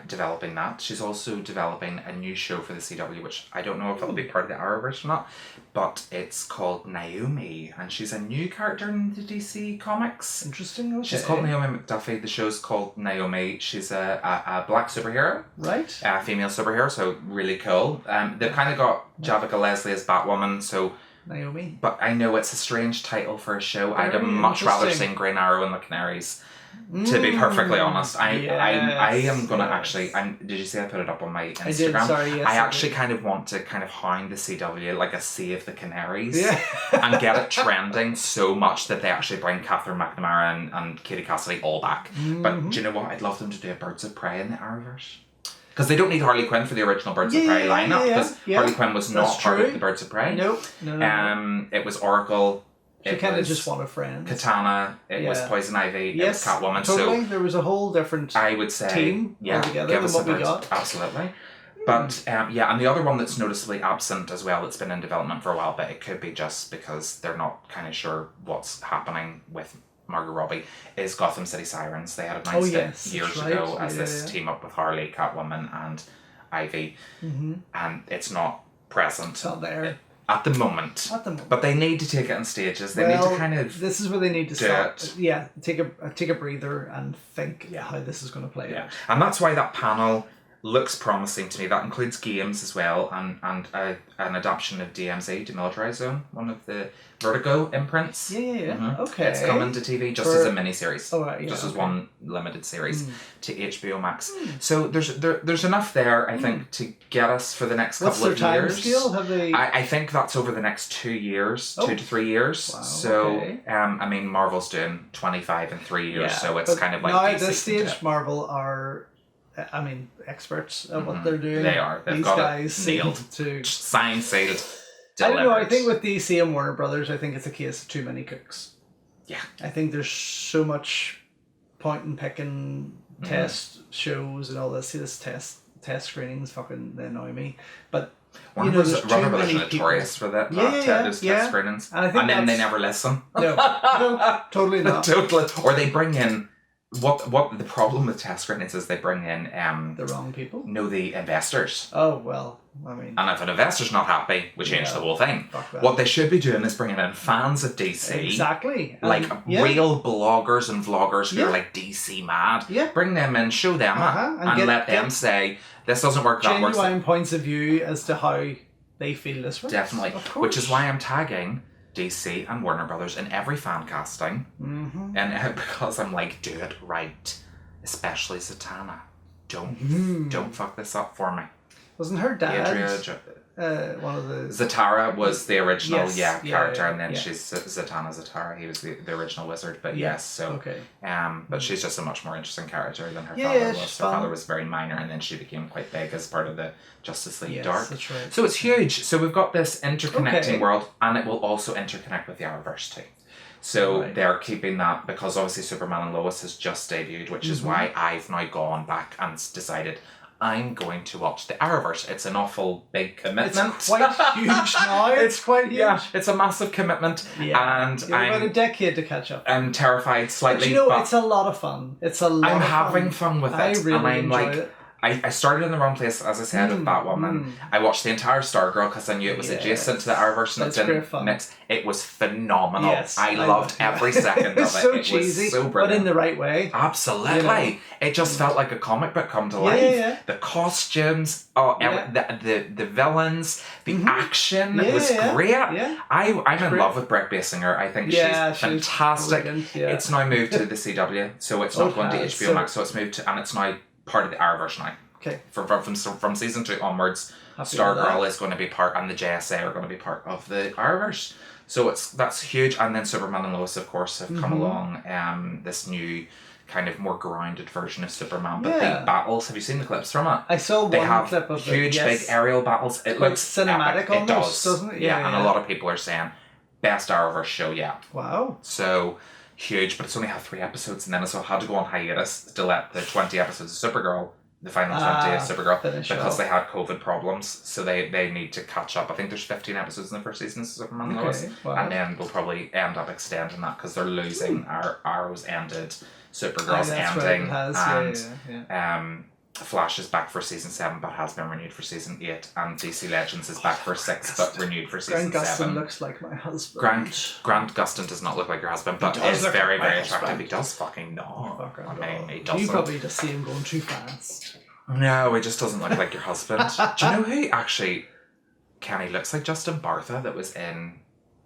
developing that. She's also developing a new show for the CW, which I don't know if it'll be part of the Arrowverse or not, but it's called Naomi, and she's a new character in the DC comics. Interesting. Okay. She's called Naomi McDuffie. The show's called Naomi. She's a black superhero. Right. A female superhero, so really cool. They've kind of got Javicia Leslie as Batwoman, so... Naomi. But I know it's a strange title for a show. I'd have much rather seen Green Arrow and the Canaries. To be perfectly honest, I am gonna actually. Did you see I put it up on my Instagram? I did. Sorry, yes. I actually kind of want to kind of hound the CW like a Save the Canaries, and get it trending so much that they actually bring Catherine McNamara and Katie Cassidy all back. But do you know what? I'd love them to do a Birds of Prey in the Arrowverse. Because they don't need Harley Quinn for the original Birds of Prey lineup. Because Harley Quinn was not part of the Birds of Prey. No. It was Oracle. She kind of just wanted friends. Katana, it was Poison Ivy, it was Catwoman. Totally. So there was a whole different I would say, team altogether than what we got. Absolutely. But and the other one that's noticeably absent as well, that's been in development for a while, but it could be just because they're not kind of sure what's happening with Margot Robbie, is Gotham City Sirens. They had announced it years ago as this team up with Harley, Catwoman and Ivy, and it's not present. It's not there. At the moment. But they need to take it in stages. They need to kind of... This is where they need to start. Yeah, take a breather and think how this is going to play out. And that's why that panel looks promising to me. That includes games as well, and an adaptation of DMZ, Demilitarized Zone, one of the Vertigo imprints. Okay. It's coming to TV just as a mini-series. Just as one limited series to HBO Max. So there's enough there, I think, to get us for the next couple of years. What's their time scale? Have they... I think that's over the next 2 years, 2 to 3 years. Wow, so, I mean, Marvel's doing 25 in 3 years, so it's kind of like... Now, at this stage, Marvel are... experts at what they're doing. They are. They've got it nailed. Signed, sealed, delivered. I don't know. I think with DC and Warner Brothers, I think it's a case of too many cooks. Yeah. I think there's so much point and picking test shows and all this. See, this test screenings fucking they annoy me. But Warner Brothers are notorious for that. Test screenings, and then they never listen. No, totally not. Totally. Or they bring in. What the problem with test screenings is they bring in the wrong people? No, the investors. Oh, well, I mean... And if an investor's not happy, we change the whole thing. What they should be doing is bringing in fans of DC. Exactly. Like real bloggers and vloggers who are like DC mad. Yeah. Bring them in, show them and let them say, this doesn't work, that works. Genuine points of view as to how they feel this works. Definitely. Which is why I'm tagging DC and Warner Brothers in every fan casting, and because I'm like, do it right, especially Zatanna. Don't fuck this up for me. Wasn't her dad one of the... Zatara was the original character, and then she's Zatanna Zatara. He was the original wizard, but but she's just a much more interesting character than her father was. Her father was very minor, and then she became quite big as part of the Justice League Dark. That's right. So it's huge. So we've got this interconnecting world, and it will also interconnect with the Arrowverse too. So they're keeping that, because obviously Superman and Lois has just debuted, which is why I've now gone back and decided I'm going to watch the Arrowverse. It's an awful big commitment. It's quite huge now. It's quite huge. Yeah, it's a massive commitment. Yeah. And you've got a decade to catch up. I'm terrified slightly. But you know, it's a lot of fun. It's a lot I'm of having fun with it. I really enjoy it. I started in the wrong place, as I said, with Batwoman. I watched the entire Stargirl because I knew it was adjacent to the Arrowverse and it's in mix. It was phenomenal. Yes, I loved every second of it. So it cheesy, was so but brilliant. in the right way. Absolutely. You know? It just felt like a comic book come to life. Yeah. The costumes, the villains, the action was great. Yeah. I'm in love with Brett Basinger. I think she's fantastic. It's now moved to the CW, so it's not going to HBO Max, so it's moved to, and it's now part of the Arrowverse now. Okay. From season 2 onwards, Stargirl is going to be part, and the JSA are going to be part of the Arrowverse. So that's huge. And then Superman and Lois, of course, have come along. This new kind of more grounded version of Superman. But the battles, have you seen the clips from it? I saw one clip of huge, big aerial battles. It quite looks cinematic epic. almost, doesn't it? Yeah, and a lot of people are saying best Arrowverse show yet. Wow. So huge, but it's only had 3 episodes, and then it had to go on hiatus to let the 20 episodes of Supergirl, the final 20 of Supergirl, because they had COVID problems, so they need to catch up. I think there's 15 episodes in the first season of Superman and Lois, and then they'll probably end up extending that because they're losing Arrow's ended, Supergirl's ending, and Flash is back for season 7 but has been renewed for season 8, and DC Legends is back for 6 but renewed for season 7. Grant Gustin looks like my husband. Grant Gustin does not look like your husband, but is very, very attractive. He does fucking not. He doesn't. You probably just see him going too fast. No, he just doesn't look like your husband. Do you know who actually Kenny looks like? Justin Bartha, that was in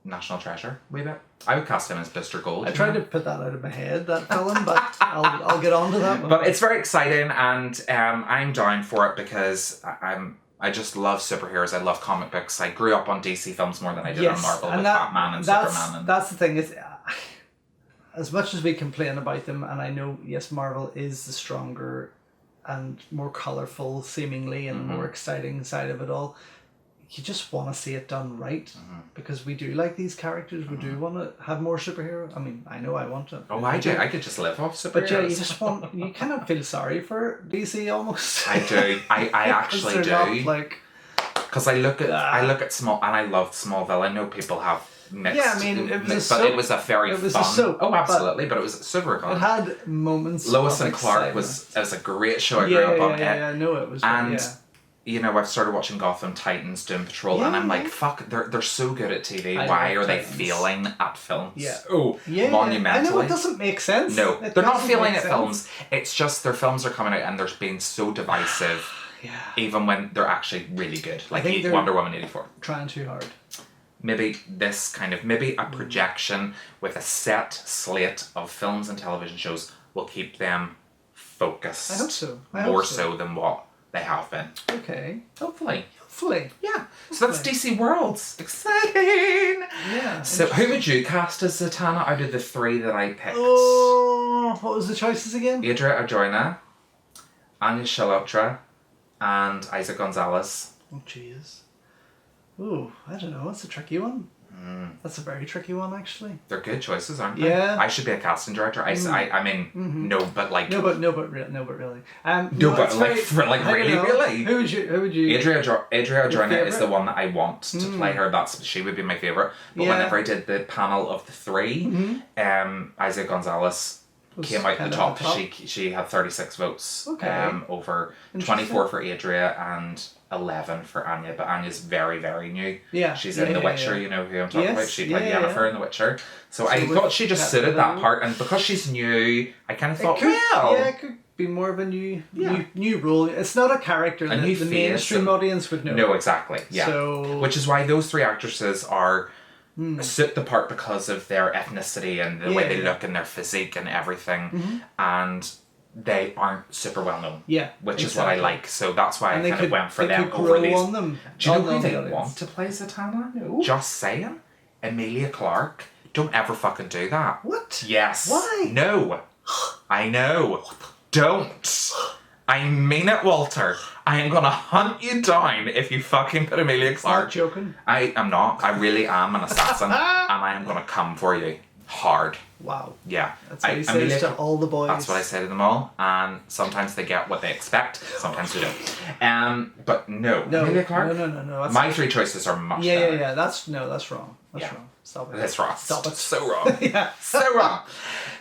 National Treasure, wee bit. I would cast him as Mr. Gold. I tried to put that out of my head, that film, but I'll get on to that one. But it's very exciting, and I'm down for it because I just love superheroes. I love comic books. I grew up on DC films more than I did on Marvel with Batman and Superman. That's the thing, is as much as we complain about them, and I know, yes, Marvel is the stronger and more colourful, seemingly, and more exciting side of it all, you just want to see it done right, because we do like these characters. We do want to have more superhero. I mean, I know I want to. Oh, I do. I could just live off superheroes. But yeah, you just want. You kind of feel sorry for DC almost. I do. I actually do. Not like. Because I look at Small, and I loved Smallville. I know people have mixed. Yeah, I mean, it was a soap. But it was a very fun. A soap, oh, absolutely, but it was super fun. It had moments. Lois and Clark was a great show. I grew up on it. Yeah, I know it was. And you know, I've started watching Gotham, Titans, Doom Patrol, and I'm like, fuck, they're so good at TV. Why are they failing at films? Yeah. Oh, monumentally. I know, it doesn't make sense. No, they're not failing at films. It's just their films are coming out and they're being so divisive. Even when they're actually really good. Like Wonder Woman 84. Trying too hard. Maybe a projection with a set slate of films and television shows will keep them focused. I hope so. More so than what they have been. Okay. Hopefully. Yeah. So that's DC Worlds. Exciting! Yeah. So who would you cast as Zatanna out of the 3 that I picked? Oh, what was the choices again? Adria Arjona, Anya Shalhotra, and Isaac Gonzalez. Oh, jeez. Ooh, I don't know. That's a tricky one. That's a very tricky one, actually. They're good choices, aren't they? Yeah. I should be a casting director. I mean, no, but like. No, but really. Really. Who would you? Adria Arjona is the one that I want to play her. She would be my favorite. But whenever I did the panel of the 3, Isaac Gonzalez came out the top. She had 36 votes. Over 24 for Adria and 11 for Anya, but Anya's very, very new. Yeah. She's in The Witcher, you know who I'm talking about. She played Yennefer in The Witcher. So I thought she just suited that part, and because she's new, I kind of thought, it could be more of a new role. It's not a character that the mainstream audience would know. No, exactly. Yeah. So, which is why those 3 actresses suit the part because of their ethnicity and the way they look and their physique and everything. And they aren't super well known. Yeah. Which is what I like. So that's why I kind of went for them over these. On them. Do you know who they want to play Zatanna? No. Just saying. Emilia Clarke. Don't ever fucking do that. What? Yes. Why? No. I know. Don't. I mean it, Walter. I am gonna hunt you down if you fucking put Emilia Clarke. Not joking. I am not. I really am an assassin. And I am gonna come for you. Hard. Wow. Yeah. That's what he says to all the boys. That's what I say to them all. And sometimes they get what they expect. Sometimes they don't. But no. Emilia Clarke? No. My 3 choices are much better. Yeah. That's wrong. That's wrong. Stop it. That's wrong. Stop it. So wrong. So wrong.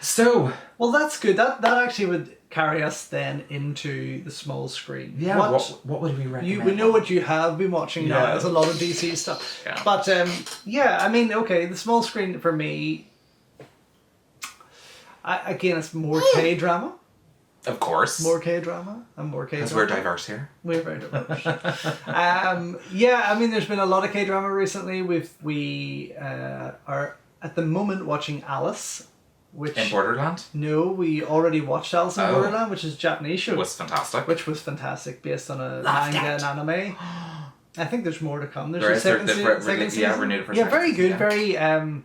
So. Well, that's good. That actually would carry us then into the small screen. Yeah, what would we recommend? We know what you have been watching now. There's a lot of DC stuff. Yeah. But I mean, okay, the small screen for me, again, it's more K-drama. Of course. More K-drama and more K-drama. Because we're diverse here. We're very diverse. Yeah, I mean, there's been a lot of K-drama recently. We are at the moment watching Alice. Which, in Borderland? No, we already watched Alice in Borderland, which is a Japanese show. Was fantastic. Which was fantastic, based on a Loved manga it. and anime. I think there's more to come. There's There a is, second renewed for yeah, second very season, good, very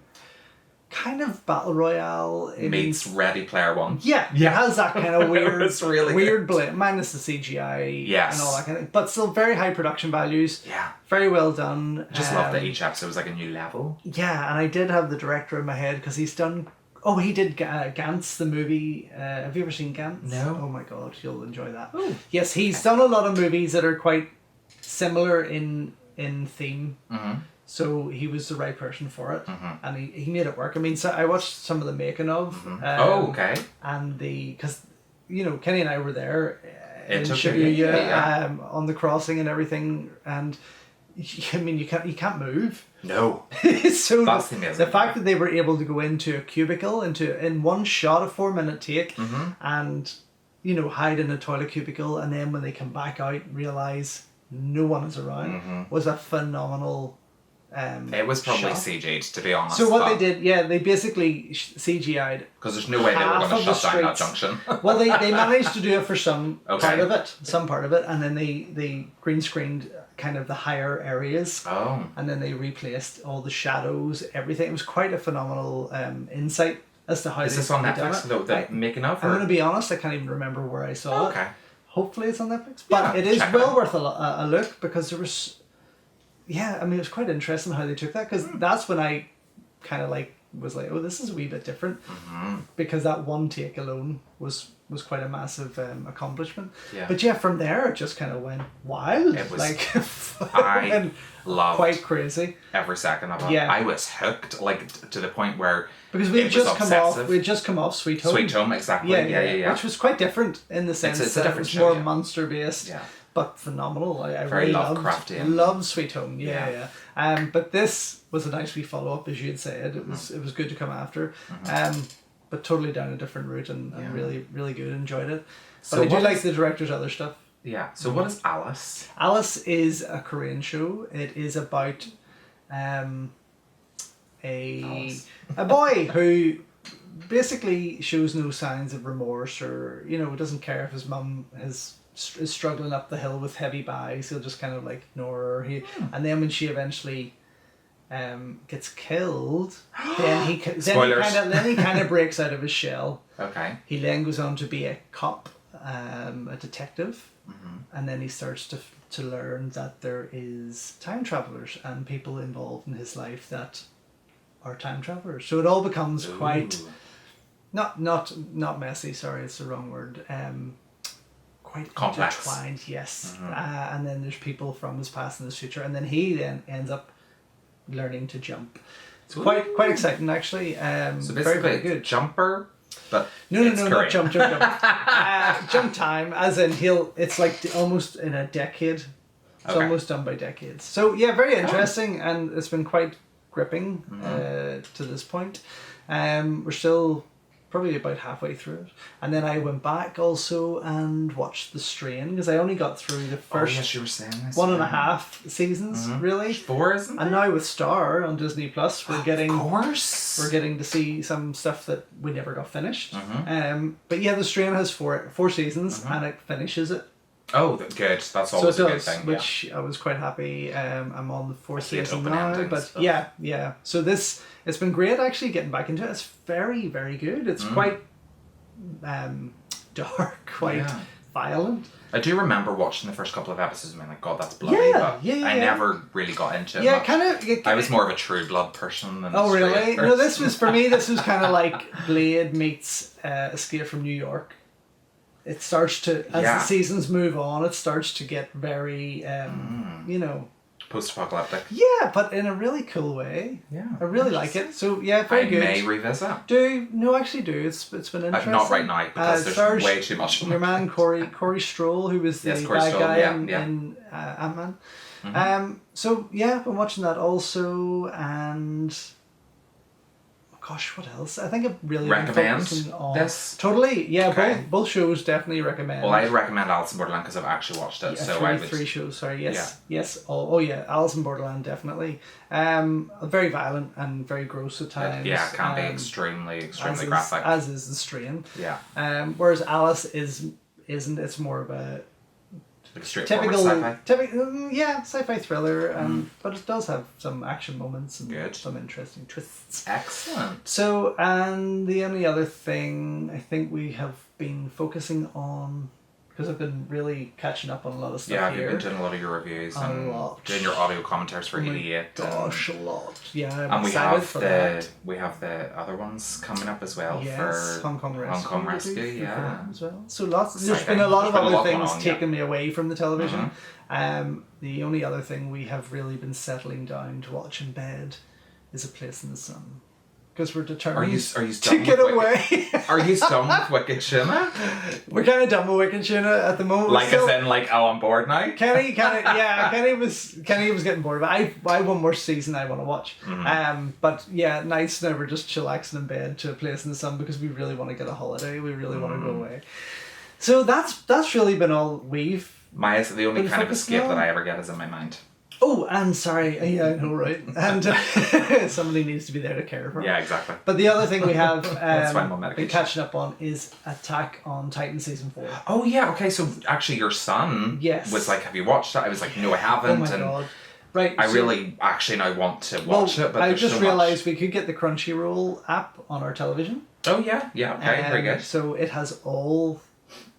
kind of battle royale. Meets Ready Player One. Yeah, it has that kind of weird, It's really weird blend, minus the CGI Yes. and all that kind of thing. But still very high production values. Yeah. Very well done. Just love that each episode was like a new level. Yeah, and I did have the director in my head because he's done. Oh, he did Gantz, the movie. Have you ever seen Gantz? No. Oh my god, you'll enjoy that. Oh. Yes, he's done a lot of movies that are quite similar in theme. Mm-hmm. So he was the right person for it, and he made it work. I mean, so I watched some of the making of. Okay. And because Kenny and I were there in Tokyo, Shibuya on the crossing and everything, and I mean you can't move. No. So That's the amazing fact that they were able to go into a cubicle in one shot, a 4-minute take, and hide in a toilet cubicle, and then when they come back out realize no one is around was a phenomenal. It was probably shot. CG'd, to be honest. So what they did, they basically CGI'd. Because there's no way they were half going to of shut the down that streets. junction. Well, they managed to do it for some Okay. part of it, and then they green screened kind of the higher areas, Oh. and then they replaced all the shadows, everything. It was quite a phenomenal insight as to how. Is this on Netflix, the making of? I'm Or? going to be honest, I can't even remember where I saw Okay. it. Hopefully it's on Netflix, but Yeah, it is check it well out. worth a look because there was. Yeah, I mean, it was quite interesting how they took that because that's when I kind of was like, oh, this is a wee bit different because that one take alone was quite a massive accomplishment. Yeah. But yeah, from there it just kind of went wild. It was- I I loved quite crazy every second of it. Yeah. I was hooked, to the point where because we it had was just come off Sweet Home. Sweet Home, exactly. Yeah. Which was quite different in the sense It's a that different it was show, more yeah. monster based. Yeah. But phenomenal. I Very really Lovecraftian. loved Sweet Home. Yeah. Yeah. But this was a nice wee follow up, as you had said. It was good to come after. But totally down a different route and really, really good. Enjoyed it. But So I do what like is- the director's other stuff. Yeah. So what is Alice? Alice is a Korean show. It is about Alice. a boy who basically shows no signs of remorse or doesn't care if his mum is struggling up the hill with heavy bags. He'll just kind of ignore her. And then when she eventually gets killed, then he Spoilers. kind of breaks out of his shell. Okay. He then goes on to be a cop, a detective, and then he starts to learn that there is time travelers and people involved in his life that are time travelers. So it all becomes quite Ooh. not messy. Sorry, it's the wrong word. Quite Complex. intertwined. Yes, and then there's people from his past and his future, and then he then ends up learning to jump. It's quite exciting actually. So very, basically, very good. Jumper, but No, it's not Korean. jump. Jump time, as in it's almost in a decade. It's Okay. almost done by decades. So yeah, very interesting, and it's been quite gripping to this point. We're still probably about halfway through it, and then I went back also and watched The Strain because I only got through the Oh, first yes, you were saying this. 1.5 seasons really. 4, isn't it? And now with Star on Disney Plus, we're getting. Of course. We're getting to see some stuff that we never got finished. But yeah, The Strain has four seasons and it finishes it. Oh, good. That's So always it a good does, thing. which I was quite happy. I'm on the 4th I hate season open now. endings, But but- yeah. So it's been great actually getting back into it. It's very, very good. It's quite dark, quite Yeah. violent. I do remember watching the first couple of episodes and being like, God, that's bloody. Yeah, but yeah. I never really got into it. Yeah, much. kind of. I was more of a True Blood person than Oh a straight really? person. No, this was for me. This was kind of like Blade meets Escape from New York. It starts to as Yeah. the seasons move on. It starts to get very, Post-apocalyptic. Yeah, but in a really cool way. Yeah. I really like it. So yeah, very I good. may revisit. Actually do. It's been interesting. Not right now, because there's way too much. Your man Corey Stroll, who was the bad guy in Ant-Man. Mm-hmm. So yeah, I've been watching that also, and gosh, what else? I think I've really recommend been focusing on this. Totally, yeah. Okay. Both shows definitely recommend. Well, I'd recommend Alice in Borderland because I've actually watched it. Three shows. Sorry, yes. Oh yeah, Alice in Borderland definitely. Very violent and very gross at times. Yeah, it can be extremely graphic. As is The Strain. Yeah. Whereas Alice isn't. It's more of a like a straightforward sci-fi. Sci-fi thriller. But it does have some action moments and some interesting twists. Excellent. So, and the only other thing I think we have been focusing on, because I've been really catching up on a lot of stuff here. Yeah, you've been doing a lot of your reviews and doing your audio commentaries for 88. Gosh, a lot. Yeah, and we have the other ones coming up as well for Hong Kong Rescue. Yeah. As well. So there's been a lot of other things taking me away from the television. Mm-hmm. The only other thing we have really been settling down to watch in bed is A Place in the Sun. Because we're determined to get away. Are you done with Wicked Tuna? We're kind of done with Wicked Tuna at the moment. I'm bored now? Kenny was getting bored, but I one more season I want to watch. Mm-hmm. But yeah, nights now we're just chillaxing in bed to A Place in the Sun because we really want to get a holiday. We really want to go away. So that's really been all we've. The only kind of escape that I ever get is in my mind. Oh, and sorry, yeah, I know, right? And somebody needs to be there to care for him. Yeah, exactly. But the other thing we have been catching up on is Attack on Titan Season 4. Oh, yeah, okay, so actually your son was like, have you watched that? I was like, no, I haven't. Oh my God. Right. I really actually now want to watch it, but I just realised we could get the Crunchyroll app on our television. Oh, yeah, okay, very good. So it has all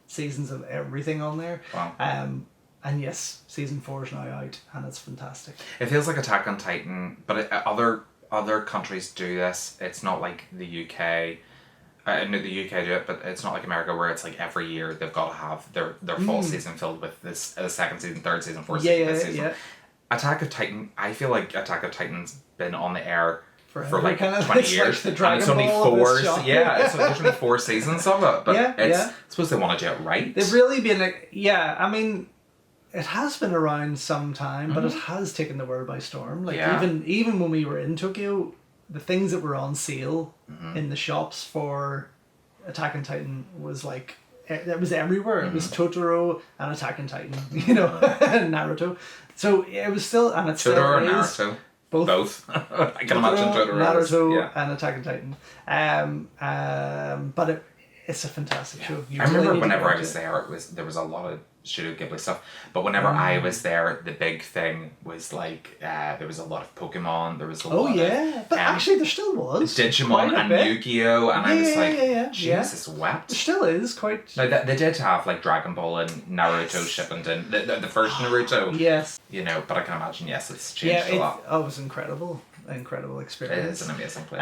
seasons of everything on there. Wow. And yes, season 4 is now out, and it's fantastic. It feels like Attack on Titan, but other countries do this. It's not like the UK. I know the UK do it, but it's not like America where it's like every year they've got to have their full season filled with this second season, third season, fourth season, fifth season. Attack of Titan. I feel like Attack of Titan's been on the air for like 20 years. Like the and it's only four. There's only 4 seasons of it, but I suppose they want to do it right. They've really been like, I mean. It has been around some time, but it has taken the world by storm. Like even when we were in Tokyo, the things that were on sale in the shops for Attack on Titan was like it was everywhere. It was Totoro and Attack on Titan, and Naruto. So it was still, and it still Totoro and is. Naruto. Both. I can imagine Naruto and Attack on Titan. But it's a fantastic show. I remember whenever I was there, there was a lot of Studio Ghibli stuff, but whenever I was there, the big thing was like there was a lot of Pokemon. There was a lot of, but actually there still was Digimon and Yu-Gi-Oh, and I was like, Jesus wept. There still is quite. No, they did have like Dragon Ball and Naruto shipping in the first Naruto. Yes. But I can imagine it's changed a lot. It was incredible experience. It is an amazing place.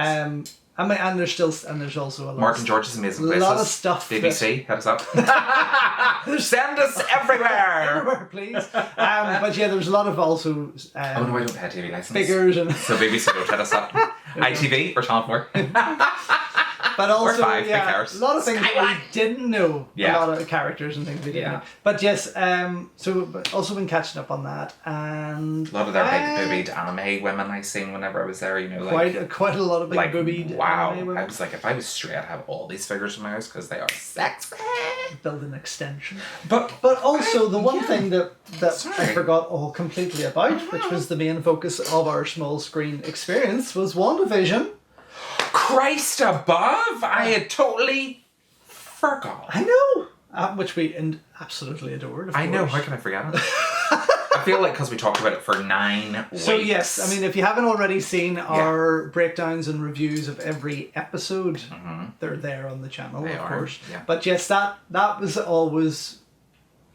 And there's also a lot. Martin George's amazing places. A lot of stuff. BBC, hit us up. Send us everywhere, please. But yeah, there's a lot of also. Oh no, I don't pay a TV license. Figures and. So BBC don't hit us up. ITV or Channel 4. But also, or 5, a lot of things that we didn't know. A lot of characters and things we didn't know. But yes, but also been catching up on that, and a lot of their big boobied anime women I seen whenever I was there. Quite a lot of big boobied anime women. I was like, if I was straight, I'd have all these figures in my house because they are sexy. Build an extension. But also the one thing that I forgot all completely about, which was the main focus of our small screen experience, was WandaVision. Christ above! I had totally forgot. I know! Which we absolutely adored, of course. I know, how can I forget it? I feel like because we talked about it for 9 weeks. So yes, I mean, if you haven't already seen our breakdowns and reviews of every episode, they're there on the channel, of course. Yeah. But yes, that was always...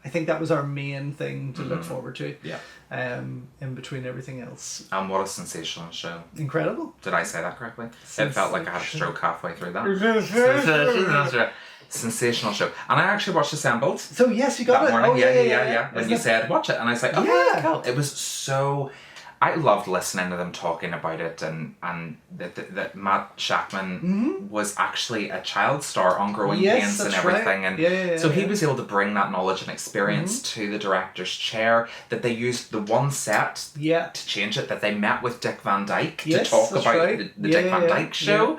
I think that was our main thing to look forward to. Yeah. In between everything else. And what a sensational show. Incredible. Did I say that correctly? It felt like I had a stroke halfway through that. Sensational show. And I actually watched Assembled So yes, you got that it. morning. Oh, Yeah. When Isn't you it- said watch it, and I was like, oh Yeah. yeah, cool. It was so. I loved listening to them talking about it, and that Matt Shackman was actually a child star on Growing Yes, Pains and that's right. everything, and Yeah, so he yeah. was able to bring that knowledge and experience to the director's chair. That they used the one set Yeah. to change it. That they met with Dick Van Dyke Yes, to talk that's about right. the Yeah, Dick Van yeah, Dyke show.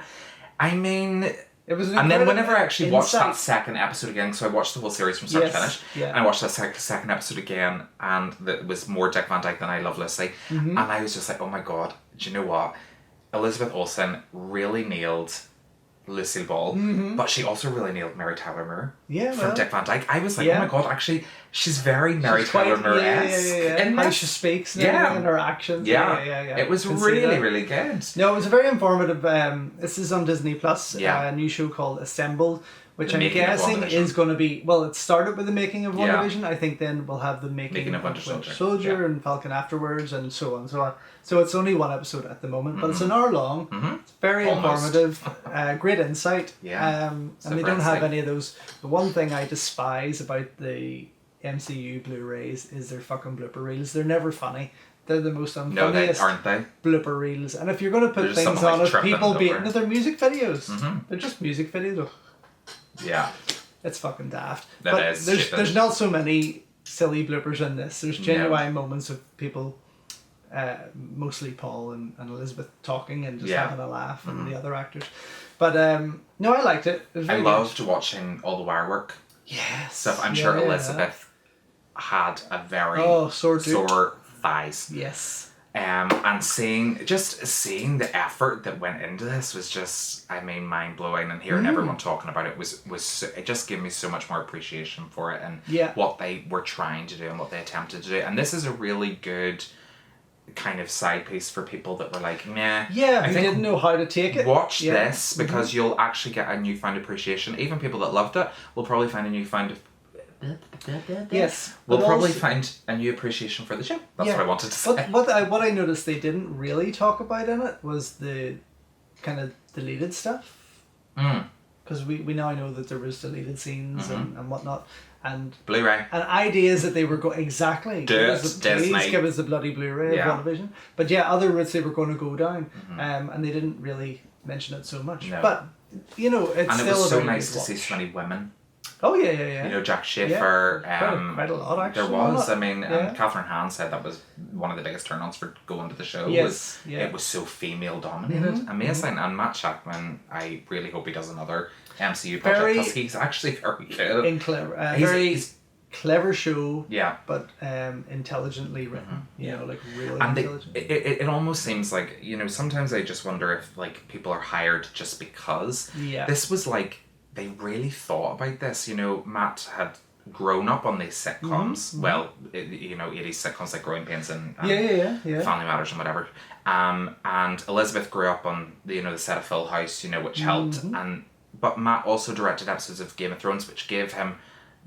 I mean. It was an And then incredible whenever I actually watched that insight. second episode again, so I watched the whole series from start to Yes, finish, yeah. and I watched that second episode again, and it was more Dick Van Dyke than I Love Lucy, and I was just like, oh my god, do you know what? Elizabeth Olsen really nailed Lucille Ball, but she also really nailed Mary Tyler Moore Yeah, from well. Dick Van Dyke. I was like, Yeah. oh my god, actually, she's very Mary She's quite- Tyler Moore-esque in How this. she speaks and Yeah. everything and her actions. Yeah. It was Can see really, that. really good. No, it was a very informative. This is on Disney Plus. Yeah. A new show called Assembled, which The I'm making of guessing WandaVision. is going to be. Well, it started with the making of Yeah. WandaVision. I think then we'll have the making of Winter Soldier. Soldier Yeah. and Falcon afterwards, and so on and so on. So it's only one episode at the moment, but it's an hour long. It's very Almost. informative. Great insight. Yeah. And they Super don't have insight. any of those. The one thing I despise about the MCU Blu-rays is their fucking blooper reels. They're never funny. They're the most unfunniest No, they aren't they? blooper reels. And if you're going to put They're just things something on like it, tripping people beating over. it, they're music videos. They're just music videos. Yeah. It's fucking daft. That but is there's stupid. there's not so many silly bloopers in this. There's genuine moments of people, mostly Paul and Elizabeth talking and just Yeah. having a laugh, and the other actors. But no, I liked it. It was I very loved watching all the wire work good. Yes. stuff. I'm Yeah, sure yeah. Elizabeth had a very sore dude. sore thighs. Yes. And seeing the effort that went into this was just, I mean, mind blowing. And hearing everyone talking about it was so, it just gave me so much more appreciation for it and Yeah. what they were trying to do and what they attempted to do. And this is a really good kind of side piece for people that were like, nah. Yeah, I who think didn't know how to take it. watch Yeah. this because you'll actually get a newfound appreciation. Even people that loved it will probably find a newfound. Yes. We'll but probably also- find a new appreciation for the show. That's Yeah. what I wanted to say. But what I noticed they didn't really talk about in it was the kind of deleted stuff. Because we now know that there was deleted scenes and whatnot. And Blu-ray. ideas that they were going please Disney. give us the bloody Blu-ray Yeah. of WandaVision. But yeah, other routes they were going to go down, and they didn't really mention it so much. No. But you know, it's And it still was a so very nice good to see watch. so many women. Oh yeah. You know, Jack Schaefer. Quite a lot actually. There was. wasn't I it? mean, Yeah. and Catherine Hahn said that was one of the biggest turn-ons for going to the show. Yes, Was, yeah. It was so female-dominated. Amazing. And Matt Shackman, I really hope he does another MCU project Very- because he's actually very good. In clever, He's- very he's- clever show. Yeah. But intelligently written. You know, like really And intelligent. it almost seems like, you know, sometimes I just wonder if like people are hired just because. Yeah. This was like, they really thought about this. You know, Matt had grown up on these sitcoms. Well, you know, 80s sitcoms like Growing Pains and Yeah. Family Matters and whatever. And Elizabeth grew up on the set of Full House, you know, which helped. But Matt also directed episodes of Game of Thrones, which gave him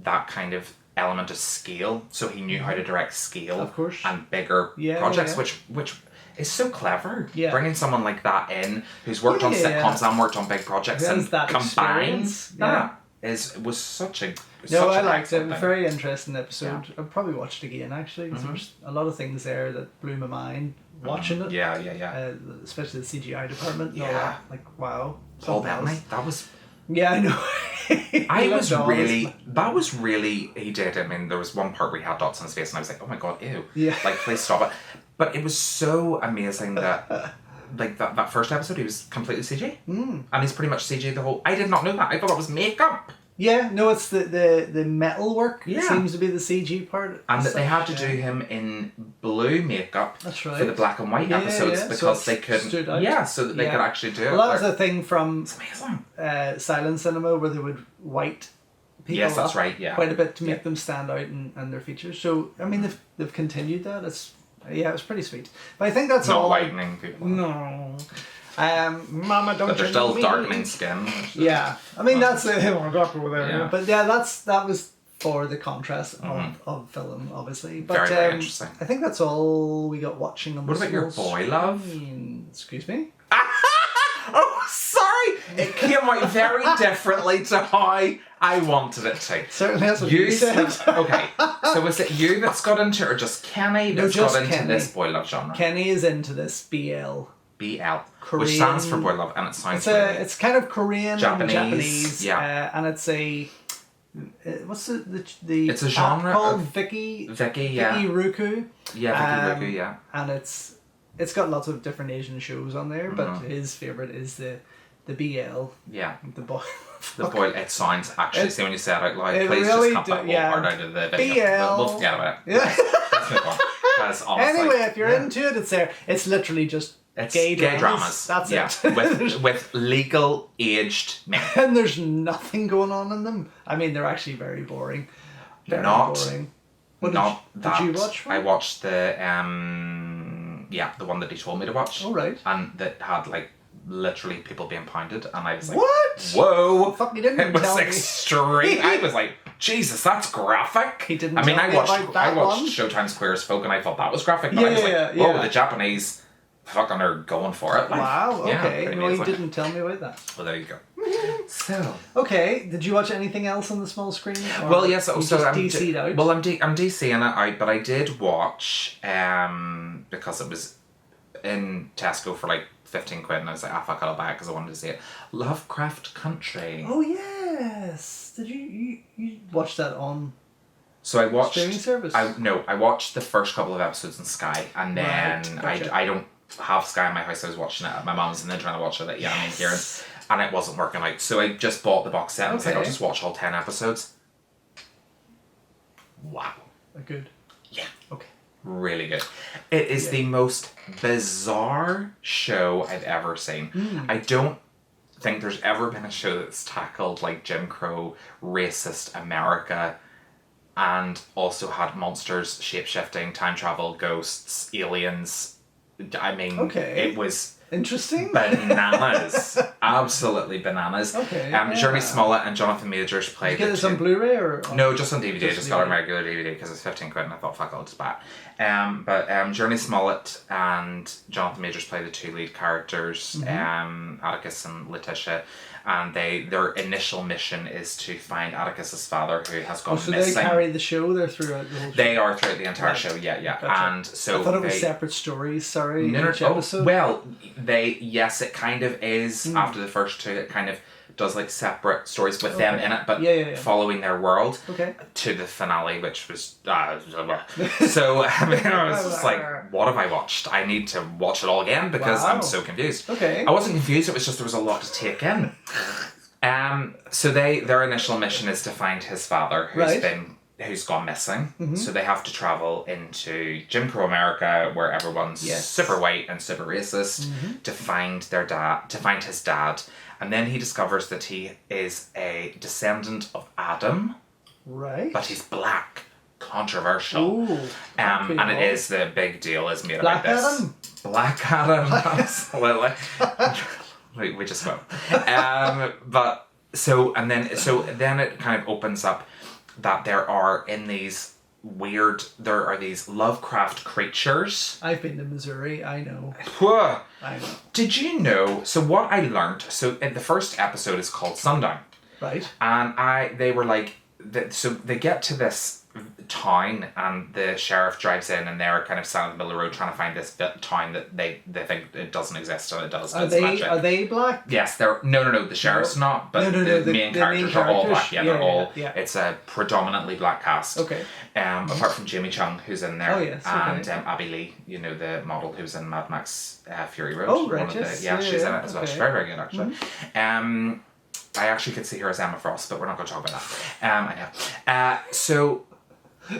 that kind of element of scale. So he knew how to direct scale, Of course. and bigger Yeah, projects, yeah. which is so clever. Yeah. Bringing someone like that in who's worked on Yeah. sitcoms and worked on big projects Who has and that combines experience. that was such a No, I an liked it. excellent thing. Very interesting episode. I'll probably watch it again actually. 'Cause there's a lot of things there that blew my mind watching it. Yeah. Especially the CGI department. And all Yeah. that. Like wow. Paul Something else. Bettany, that was. Yeah, I know. I He was looked really. That was really. He did. I mean, there was one part where he had dots on his face, and I was like, "Oh my god, ew!" Yeah. Like, please stop it. But it was so amazing that, like that first episode, he was completely CG, and he's pretty much CG the whole. I did not know that. I thought that was makeup, Yeah, no, it's the metal work. Yeah. Seems to be the CG part. and that they had to Yeah. do him in blue makeup. That's right. For the black and white Yeah, episodes yeah, so because it they couldn't. stood out. Yeah, so that they Yeah. could actually do it. Well, that was Like, the thing from it's amazing. silent cinema where they would white people Yes, that's up right, yeah. quite a bit to make them stand out and their features. So I mean they've continued that. It's it's pretty sweet. But I think that's Not all. whitening people. No. Mama, don't But they're you still know me? darkening skin. Yeah, I mean that's oh, God, over there. Yeah. But yeah, that was for the contrast of film, obviously. But Very, very interesting. I think that's all we got watching on. What the about your small boy love? screen. Excuse me. Oh, sorry. It came out very differently to how I wanted it to. Certainly that's what you said. Okay, so was it you that's got into it, or just Kenny that's got into Kenny. this boy love genre? Kenny is into this BL. BL, Korean, which stands for boy love, and it sounds really... It's kind of Korean Japanese, and Japanese. yeah. And it's a... what's the It's a genre called? of... Vicky, yeah. Vicky Ruku. Yeah, Vicky Ruku, yeah. And it's got lots of different Asian shows on there, but his favourite is the BL. Yeah. The boy. The boy, it sounds actually, see when you say it out loud, it please really just cut that whole part out of the video. BL. We'll forget about it. Yeah. Let's move on. Because honestly, Anyway, if you're into it, it's there. It's literally just gay dramas. That's it. with legal aged men. And there's nothing going on in them. I mean, they're actually very boring. Very boring. What did you watch one? I watched the the one that he told me to watch. Oh, right. And that had like literally people being pounded, and I was like, what? Whoa! Fuck, you didn't it was tell me. extreme. I was like, Jesus, that's graphic. He didn't. I mean, tell I me watched about that one. Showtime's Queer as Folk, and I thought that was graphic. But I was like, whoa, the Japanese fucking are going for it. Like, wow. Okay. Yeah, No, you didn't tell me about that. Well, there you go. So. Okay. Did you watch anything else on the small screen? Well, yes. You So just I'm DC'd out. Well, I'm DCing it out, but I did watch because it was in Tesco for like 15 quid, and I was like, fuck, I'll buy it because I wanted to see it. Lovecraft Country. Oh yes. Did you watch that on? So I watched streaming service. I watched the first couple of episodes on Sky, and then Gotcha. I don't have Sky in my house. I was watching it at my mum's and then trying to watch it at Kieran's, and it wasn't working out. So I just bought the box set and I was like, I'll just watch all 10 episodes. Wow. Good. Yeah. Okay. Really good. It is the most bizarre show I've ever seen. I don't think there's ever been a show that's tackled like Jim Crow, racist America, and also had monsters, shape-shifting, time travel, ghosts, aliens. I mean, it was interesting. Bananas. Absolutely bananas. Okay. Journey Smollett and Jonathan Majors played. Did you get this on Blu-ray or? No, just on DVD. Just got DVD. a regular DVD because it's 15 quid, and I thought, fuck, I'll just buy it. But Journey Smollett and Jonathan Majors play the two lead characters, Atticus and Letitia, and their initial mission is to find Atticus's father, who has gone missing. So they carry the show. They're throughout the whole show. They are throughout the entire show. Yeah. Gotcha. And so I thought it was separate stories. Sorry. No. Each episode. Well, it kind of is. After the first two, it kind of does like separate stories with them in it, but following their world to the finale, which was so I mean, I was just like, what have I watched? I need to watch it all again because I'm so confused. I wasn't confused, it was just there was a lot to take in. So their initial mission is to find his father who's gone missing. So they have to travel into Jim Crow America, where everyone's super white and super racist, to find his dad. And then he discovers that he is a descendant of Adam. Right. But he's black. Controversial. Ooh, and it is the big deal is made Black about this. Adam? Black Adam, absolutely. we just spoke. But so then it kind of opens up that there are these Lovecraft creatures. I've been to Missouri, I know. I know. Did you know, so what I learned, so in the first episode is called Sundown. Right. And they were like, so they get to this town and the sheriff drives in and they're kind of standing in the middle of the road trying to find this town that they think it doesn't exist and it does. Are they black? Yes, they're no. The sheriff's not, but the main characters are all black. Yeah, they're all. It's a predominantly black cast. Okay. Apart from Jamie Chung, who's in there. Oh yes. And Abby Lee, the model who's in Mad Max Fury Road. Oh right. She's in it as well. She's very, very good actually. I actually could see her as Emma Frost, but we're not going to talk about that. I know. So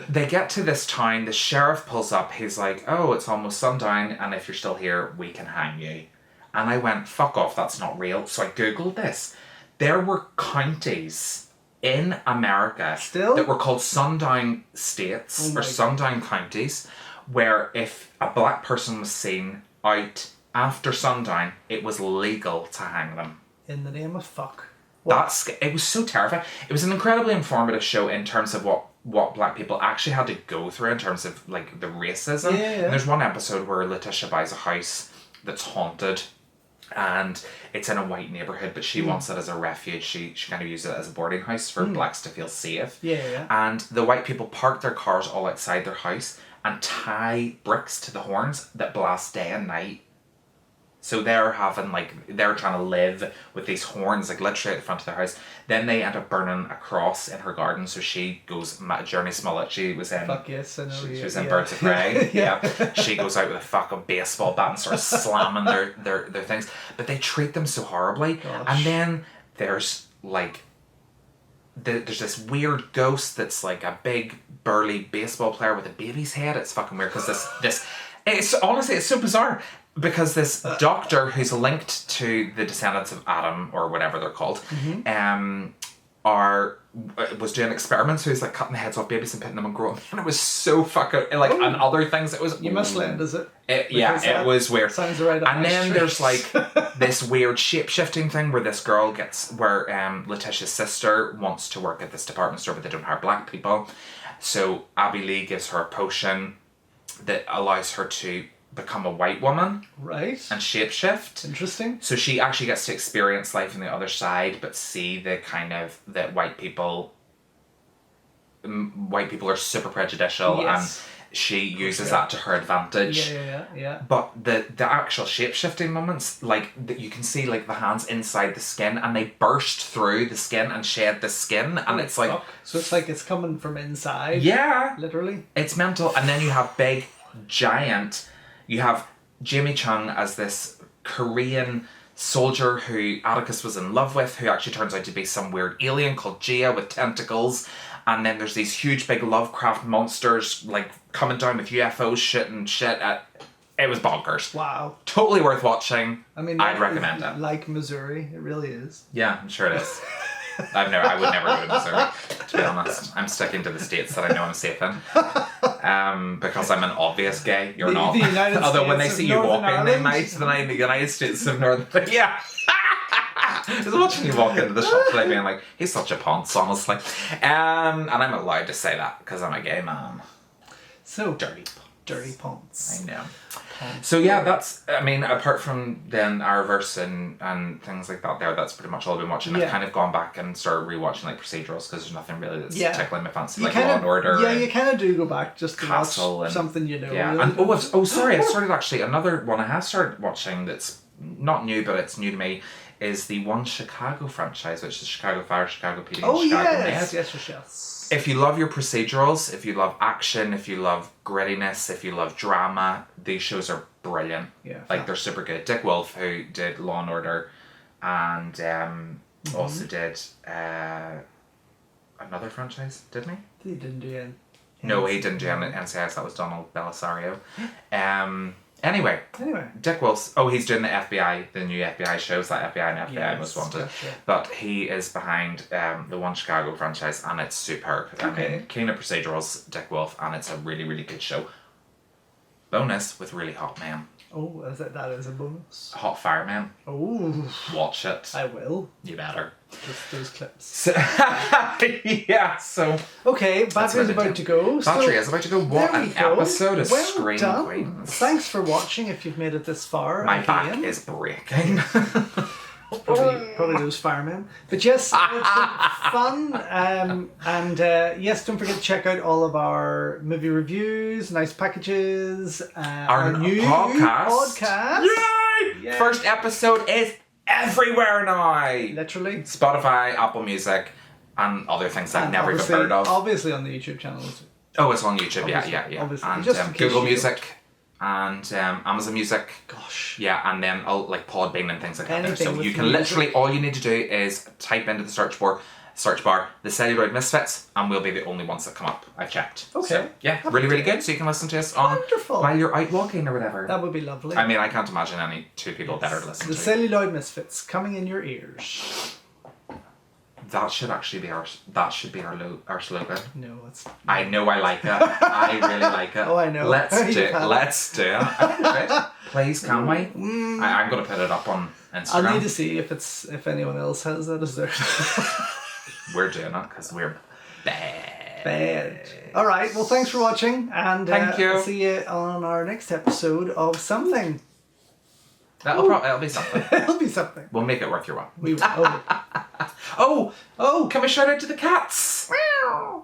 they get to this town, the sheriff pulls up, he's like, oh, it's almost sundown, and if you're still here, we can hang you. And I went, fuck off, that's not real. So I Googled this. There were counties in America that were called sundown states, or sundown counties, where if a black person was seen out after sundown, it was legal to hang them. In the name of fuck. It was so terrifying. It was an incredibly informative show in terms of what black people actually had to go through in terms of like the racism. Yeah. And there's one episode where Letitia buys a house that's haunted And it's in a white neighborhood, but she wants it as a refuge. She kind of uses it as a boarding house for blacks to feel safe. Yeah. And the white people park their cars all outside their house and tie bricks to the horns that blast day and night. So they're trying to live with these horns, like literally at the front of their house. Then they end up burning a cross in her garden. So she goes, Journey Smollett, she was in... Fuck yes, I know. She was in Birds of Prey. Yeah. She goes out with a fucking baseball bat and starts slamming their things. But they treat them so horribly. Gosh. And then there's like... There's this weird ghost that's like a big burly baseball player with a baby's head. It's fucking weird because this it's honestly, it's so bizarre because this doctor who's linked to the descendants of Adam or whatever they're called, was doing experiments. So he's like cutting the heads off babies and putting them on growing, and it was so fucking like and other things. It was You must lend, is it? It was weird. Sounds right up and my then street. there's like this weird shape-shifting thing where this girl Letitia's sister wants to work at this department store, but they don't hire black people. So Abby Lee gives her a potion that allows her to become a white woman Right. and shapeshift. Interesting. So she actually gets to experience life on the other side, but see the kind of that white people are super prejudicial, Yes. and she uses that to her advantage. Yeah. But the actual shape-shifting moments, like that, you can see like the hands inside the skin, and they burst through the skin and shed the skin, and it's like, Fuck. So it's like it's coming from inside. yeah, Literally. it's mental. And then you have big, giant. You have Jamie Chung as this Korean soldier who Atticus was in love with, who actually turns out to be some weird alien called Jia with tentacles. And then there's these huge big Lovecraft monsters like coming down with UFOs shooting shit at... It was bonkers. Wow. Totally worth watching. I mean, I'd recommend it. Like Missouri, it really is. Yeah, I'm sure it is. I would never go to Missouri, to be honest. I'm sticking to the states that I know I'm safe in. Because I'm an obvious gay. You're not. The United Although when they States see of you Northern walking, they Ireland. might deny the United States of Northern... Yeah. Just watching you walk into the shop today being like, he's such a ponce, honestly. And I'm allowed to say that because I'm a gay man. So Dirty ponts. I know. So yeah, that's, I mean, apart from then Arrowverse and things like that that's pretty much all I've been watching. Yeah. I've kind of gone back and started rewatching like procedurals because there's nothing really that's tickling my fancy, You like kind Law of, and Order. Yeah, and you kind of do go back just to Castle watch and, something you know. Yeah, really. and sorry, I started actually, another one I have started watching that's not new, but it's new to me, is the One Chicago franchise, which is Chicago Fire, Chicago PD, and Chicago Med. Yes. If you love your procedurals, if you love action, if you love grittiness, if you love drama, these shows are brilliant. Yeah. Like, they're super good. Dick Wolf, who did Law and Order, and also did another franchise, didn't he? He didn't do it. No, he didn't do NCIS. That was Donald Belisario. Anyway, Dick Wolf's... Oh, he's doing the FBI, the new FBI shows, that FBI and FBI Most Wanted. Gotcha. But he is behind the One Chicago franchise, and it's superb. I mean, King of Procedurals, Dick Wolf, and it's a really, really good show. Bonus, with really hot men. Oh, that is a bonus. Hot firemen. Oh. Watch it. I will. You better. Just those clips. So, yeah, so... Okay, battery's about to go. Battery is about to go. What there we an go. episode of Well Scream done. Queens. Thanks for watching if you've made it this far. My back again. is breaking. Probably those firemen. But yes, it's been fun. And yes, don't forget to check out all of our movie reviews, nice packages, our new podcast. Yay! Yay! First episode is everywhere now. Literally. Spotify, Apple Music, and other things I've And never even obviously- heard of. Obviously on the YouTube channel. Oh, it's on YouTube. Obviously, Yeah. obviously. And Just in case Google you Music and Amazon Music. Gosh. Yeah, and then like Podbean and things like that. There. Anything So with you can music. literally, all you need to do is type into the search bar the Celluloid Misfits, and we'll be the only ones that come up. I've checked. Okay. So, yeah, really, really good. So you can listen to us on Wonderful. while you're out walking or whatever. That would be lovely. I mean, I can't imagine any two people better to listen The to. Celluloid Misfits coming in your ears. That should actually be our slogan. No, it's... I know I like it. I really like it. Oh, I know. Let's do You've it. had it. Let's do it. Please, can we? I'm going to put it up on Instagram. I'll need to see if anyone else has that as their... We're doing it because we're bad. Bad. All right. Well, thanks for watching, and Thank you. I'll see you on our next episode of something. It'll be something. It'll be something. We'll make it worth your while. We will. Oh, can we shout out to the cats?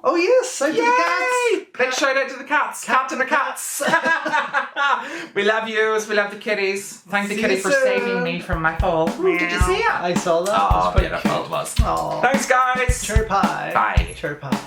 Oh yes, out to the cats. Big shout out to the cats. Captain the cats. We love yous. We love the kitties. Thank the See kitty you for soon. saving me from my fall. Ooh, did you see it? I saw that. Oh, It was quite beautiful cute. it was. Aw. Thanks, guys. Chirpie. Bye. Chirpie.